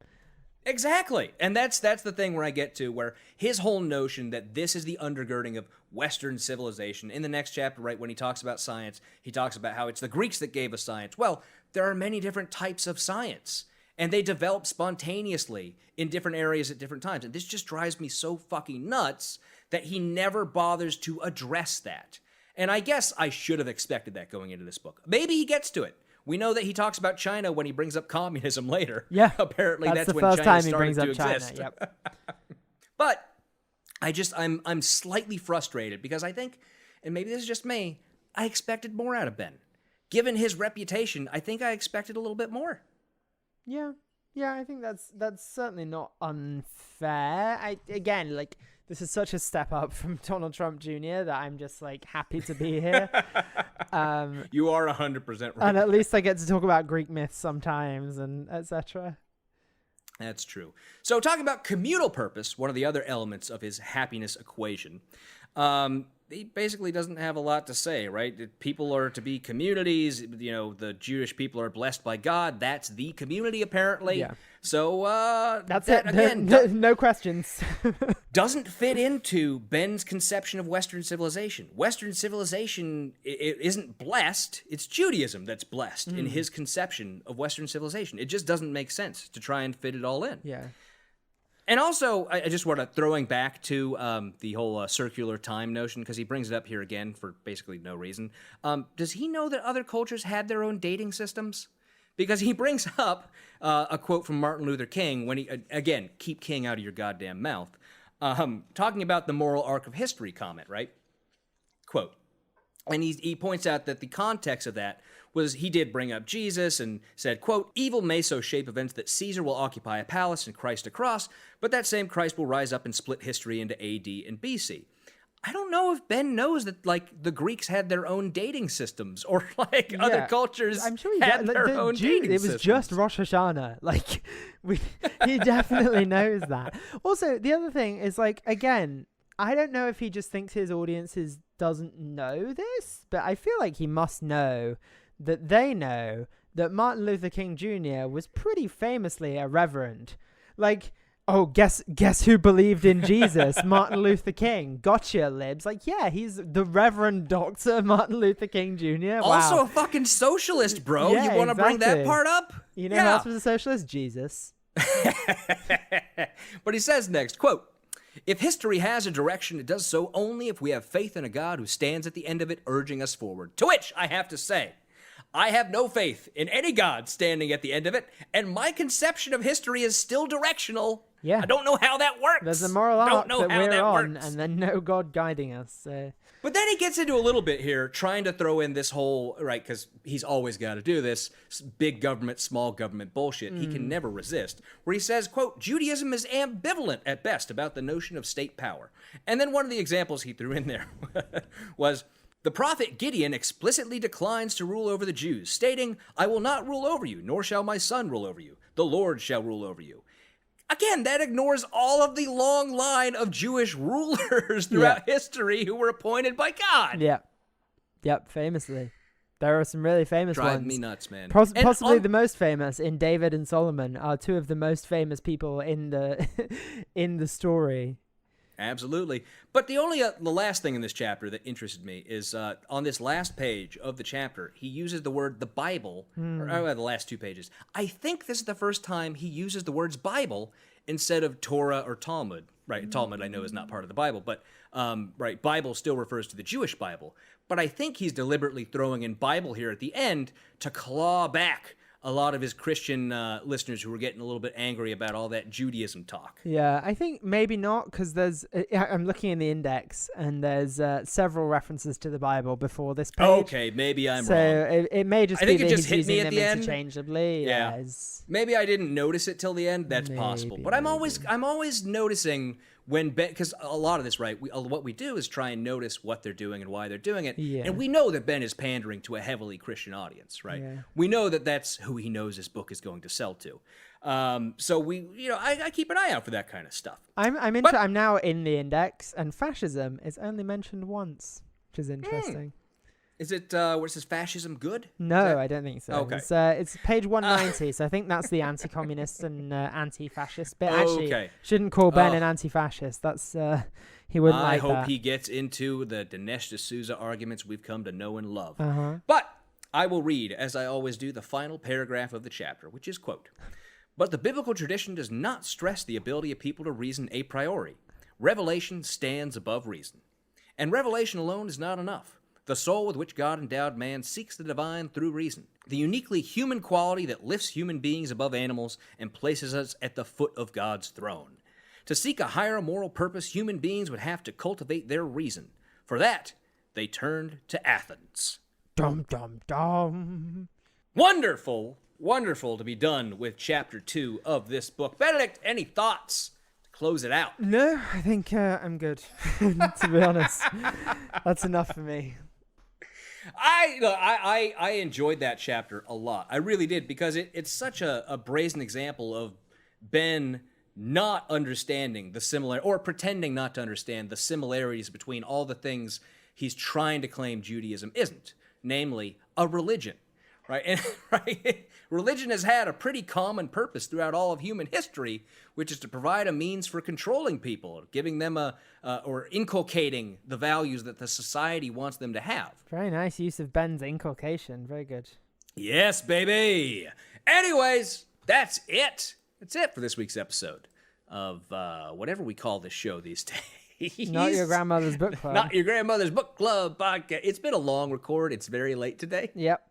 Exactly. And that's the thing where I get to, where his whole notion that this is the undergirding of Western civilization. In the next chapter, right, when he talks about science, he talks about how it's the Greeks that gave us science. Well, there are many different types of science, and they develop spontaneously in different areas at different times. And this just drives me so fucking nuts that he never bothers to address that. And I guess I should have expected that going into this book. Maybe he gets to it. We know that he talks about China when he brings up communism later. Yeah. Apparently that's the when first China time he started brings to up China. exist. Yep. But I'm slightly frustrated because I think, and maybe this is just me, I expected more out of Ben. Given his reputation, I think I expected a little bit more. Yeah, I think that's certainly not unfair. This is such a step up from Donald Trump Jr. that I'm just like happy to be here. You are 100% right. And at least I get to talk about Greek myths sometimes and etc. That's true. So talking about communal purpose, one of the other elements of his happiness equation, he basically doesn't have a lot to say, right? People are to be communities. You know, the Jewish people are blessed by God. That's the community, apparently. Yeah. So That's that, it. Again, No questions. doesn't fit into Ben's conception of Western civilization. Western civilization it isn't blessed. It's Judaism that's blessed in his conception of Western civilization. It just doesn't make sense to try and fit it all in. Yeah. And also, I just want to throwing back to the whole circular time notion, because he brings it up here again for basically no reason. Does he know that other cultures had their own dating systems? Because he brings up a quote from Martin Luther King when he, again, keep King out of your goddamn mouth, talking about the moral arc of history comment, right? Quote. And he points out that the context of that was he did bring up Jesus and said, quote, evil may so shape events that Caesar will occupy a palace and Christ a cross, but that same Christ will rise up and split history into AD and BC. I don't know if Ben knows that, like, the Greeks had their own dating systems or, like, other cultures I'm sure he had does. their own dating It was systems. just Rosh Hashanah. Like, he definitely knows that. Also, the other thing is, like, again, I don't know if he just thinks his audiences doesn't know this, but I feel like he must know that they know that Martin Luther King Jr. was pretty famously a reverend. Like, oh, guess who believed in Jesus? Martin Luther King. Gotcha, libs. Like, yeah, he's the Reverend Dr. Martin Luther King Jr. Wow. Also a fucking socialist, bro. Yeah, you want to bring that exactly. part up? You know who else was a socialist? Jesus. But he says next, quote, if history has a direction, it does so only if we have faith in a God who stands at the end of it, urging us forward. To which I have to say, I have no faith in any God standing at the end of it, and my conception of history is still directional. Yeah. I don't know how that works. There's a moral arc know that how we're that on, works. and then no God guiding us. So. But then he gets into a little bit here, trying to throw in this whole, right, because he's always got to do this, big government, small government bullshit he can never resist, where he says, quote, Judaism is ambivalent at best about the notion of state power. And then one of the examples he threw in there was, the prophet Gideon explicitly declines to rule over the Jews, stating, I will not rule over you, nor shall my son rule over you. The Lord shall rule over you. Again, that ignores all of the long line of Jewish rulers throughout history who were appointed by God. Yeah. Yep, famously. There are some really famous ones. Drive me nuts, man. Possibly the most famous in David and Solomon are two of the most famous people in the in the story. Absolutely. But the last thing in this chapter that interested me is on this last page of the chapter, he uses the word the Bible, or the last 2 pages. I think this is the first time he uses the words Bible instead of Torah or Talmud. Right, Talmud I know is not part of the Bible, but right, Bible still refers to the Jewish Bible. But I think he's deliberately throwing in Bible here at the end to claw back a lot of his Christian listeners who were getting a little bit angry about all that Judaism talk. Yeah, I think maybe not, because I'm looking in the index, and there's several references to the Bible before this page. Okay, maybe I'm wrong. So it may just I be think it that just he's hit me using at them the end. interchangeably. Yeah. Maybe I didn't notice it till the end. That's possible. But I'm always noticing when Ben, because a lot of this, right? What we do is try and notice what they're doing and why they're doing it. Yeah. And we know that Ben is pandering to a heavily Christian audience, right? Yeah. We know that that's who he knows his book is going to sell to. So I keep an eye out for that kind of stuff. I'm now in the index, and fascism is only mentioned once, which is interesting. Is it where it says fascism good? No, I don't think so. Okay. It's page 190, so I think that's the anti-communist and anti-fascist bit. Actually, shouldn't call Ben an anti-fascist. That's he wouldn't like that. I hope he gets into the Dinesh D'Souza arguments we've come to know and love. Uh-huh. But I will read, as I always do, the final paragraph of the chapter, which is, quote, but the biblical tradition does not stress the ability of people to reason a priori. Revelation stands above reason. And revelation alone is not enough. The soul with which God endowed man seeks the divine through reason, the uniquely human quality that lifts human beings above animals and places us at the foot of God's throne. To seek a higher moral purpose, human beings would have to cultivate their reason. For that, they turned to Athens. Dum, dum, dum. Wonderful, wonderful to be done with chapter 2 of this book. Benedict, any thoughts to close it out? No, I think I'm good, to be honest. That's enough for me. I enjoyed that chapter a lot. I really did, because it's such a brazen example of Ben not understanding the similar, or pretending not to understand the similarities between all the things he's trying to claim Judaism isn't, namely a religion, right? And right, religion has had a pretty common purpose throughout all of human history, which is to provide a means for controlling people, giving them or inculcating the values that the society wants them to have. Very nice use of Ben's inculcation. Very good. Yes, baby. Anyways, that's it. That's it for this week's episode of whatever we call this show these days. Not Your Grandmother's Book Club. Not Your Grandmother's Book Club podcast. It's been a long record. It's very late today. Yep.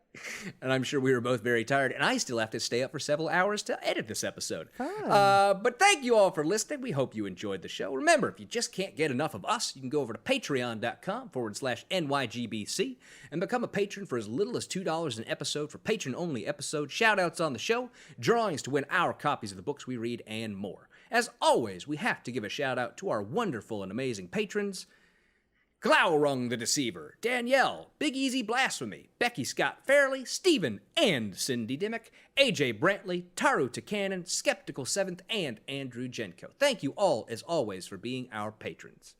And I'm sure we were both very tired. And I still have to stay up for several hours to edit this episode. But thank you all for listening. We hope you enjoyed the show. Remember, if you just can't get enough of us, you can go over to patreon.com/NYGBC and become a patron for as little as $2 an episode for patron-only episodes, shout-outs on the show, drawings to win our copies of the books we read, and more. As always, we have to give a shout-out to our wonderful and amazing patrons: Glaurung the Deceiver, Danielle, Big Easy Blasphemy, Becky Scott Fairley, Stephen and Cindy Dimmick, AJ Brantley, Taru Takanen, Skeptical Seventh, and Andrew Jenko. Thank you all, as always, for being our patrons.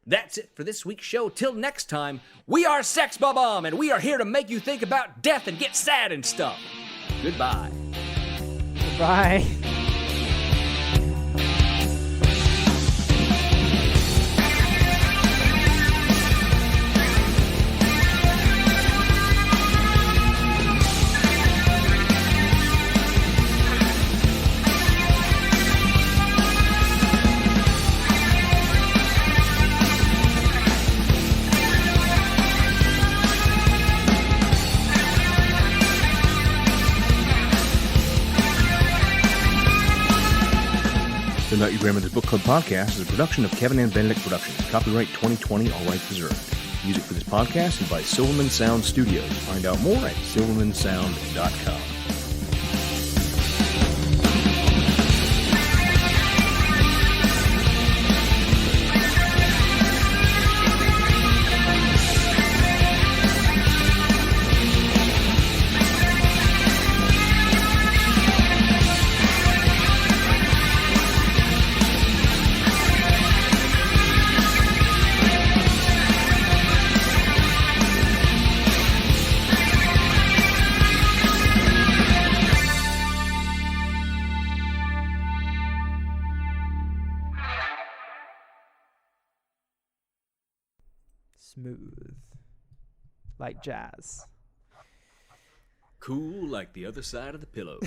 That's it for this week's show. Till next time, we are Sex Bob-omb, and we are here to make you think about death and get sad and stuff. Goodbye. Bye. Not Your Grandmother's Book Club podcast is a production of Kevin and Benedict Productions. Copyright 2020, all rights reserved. Music for this podcast is by Silverman Sound Studios. Find out more at silvermansound.com. Smooth. Like jazz. Cool like the other side of the pillow.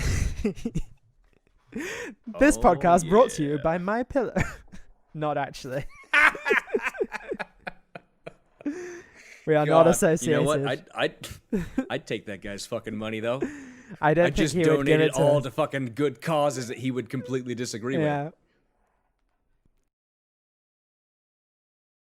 This Oh, podcast brought to you yeah. by My Pillow. Not actually. We are not God, associated. You know what? I'd take that guy's fucking money, though. I don't I think just he would give donated it to all to fucking good causes that he would completely disagree Yeah. with.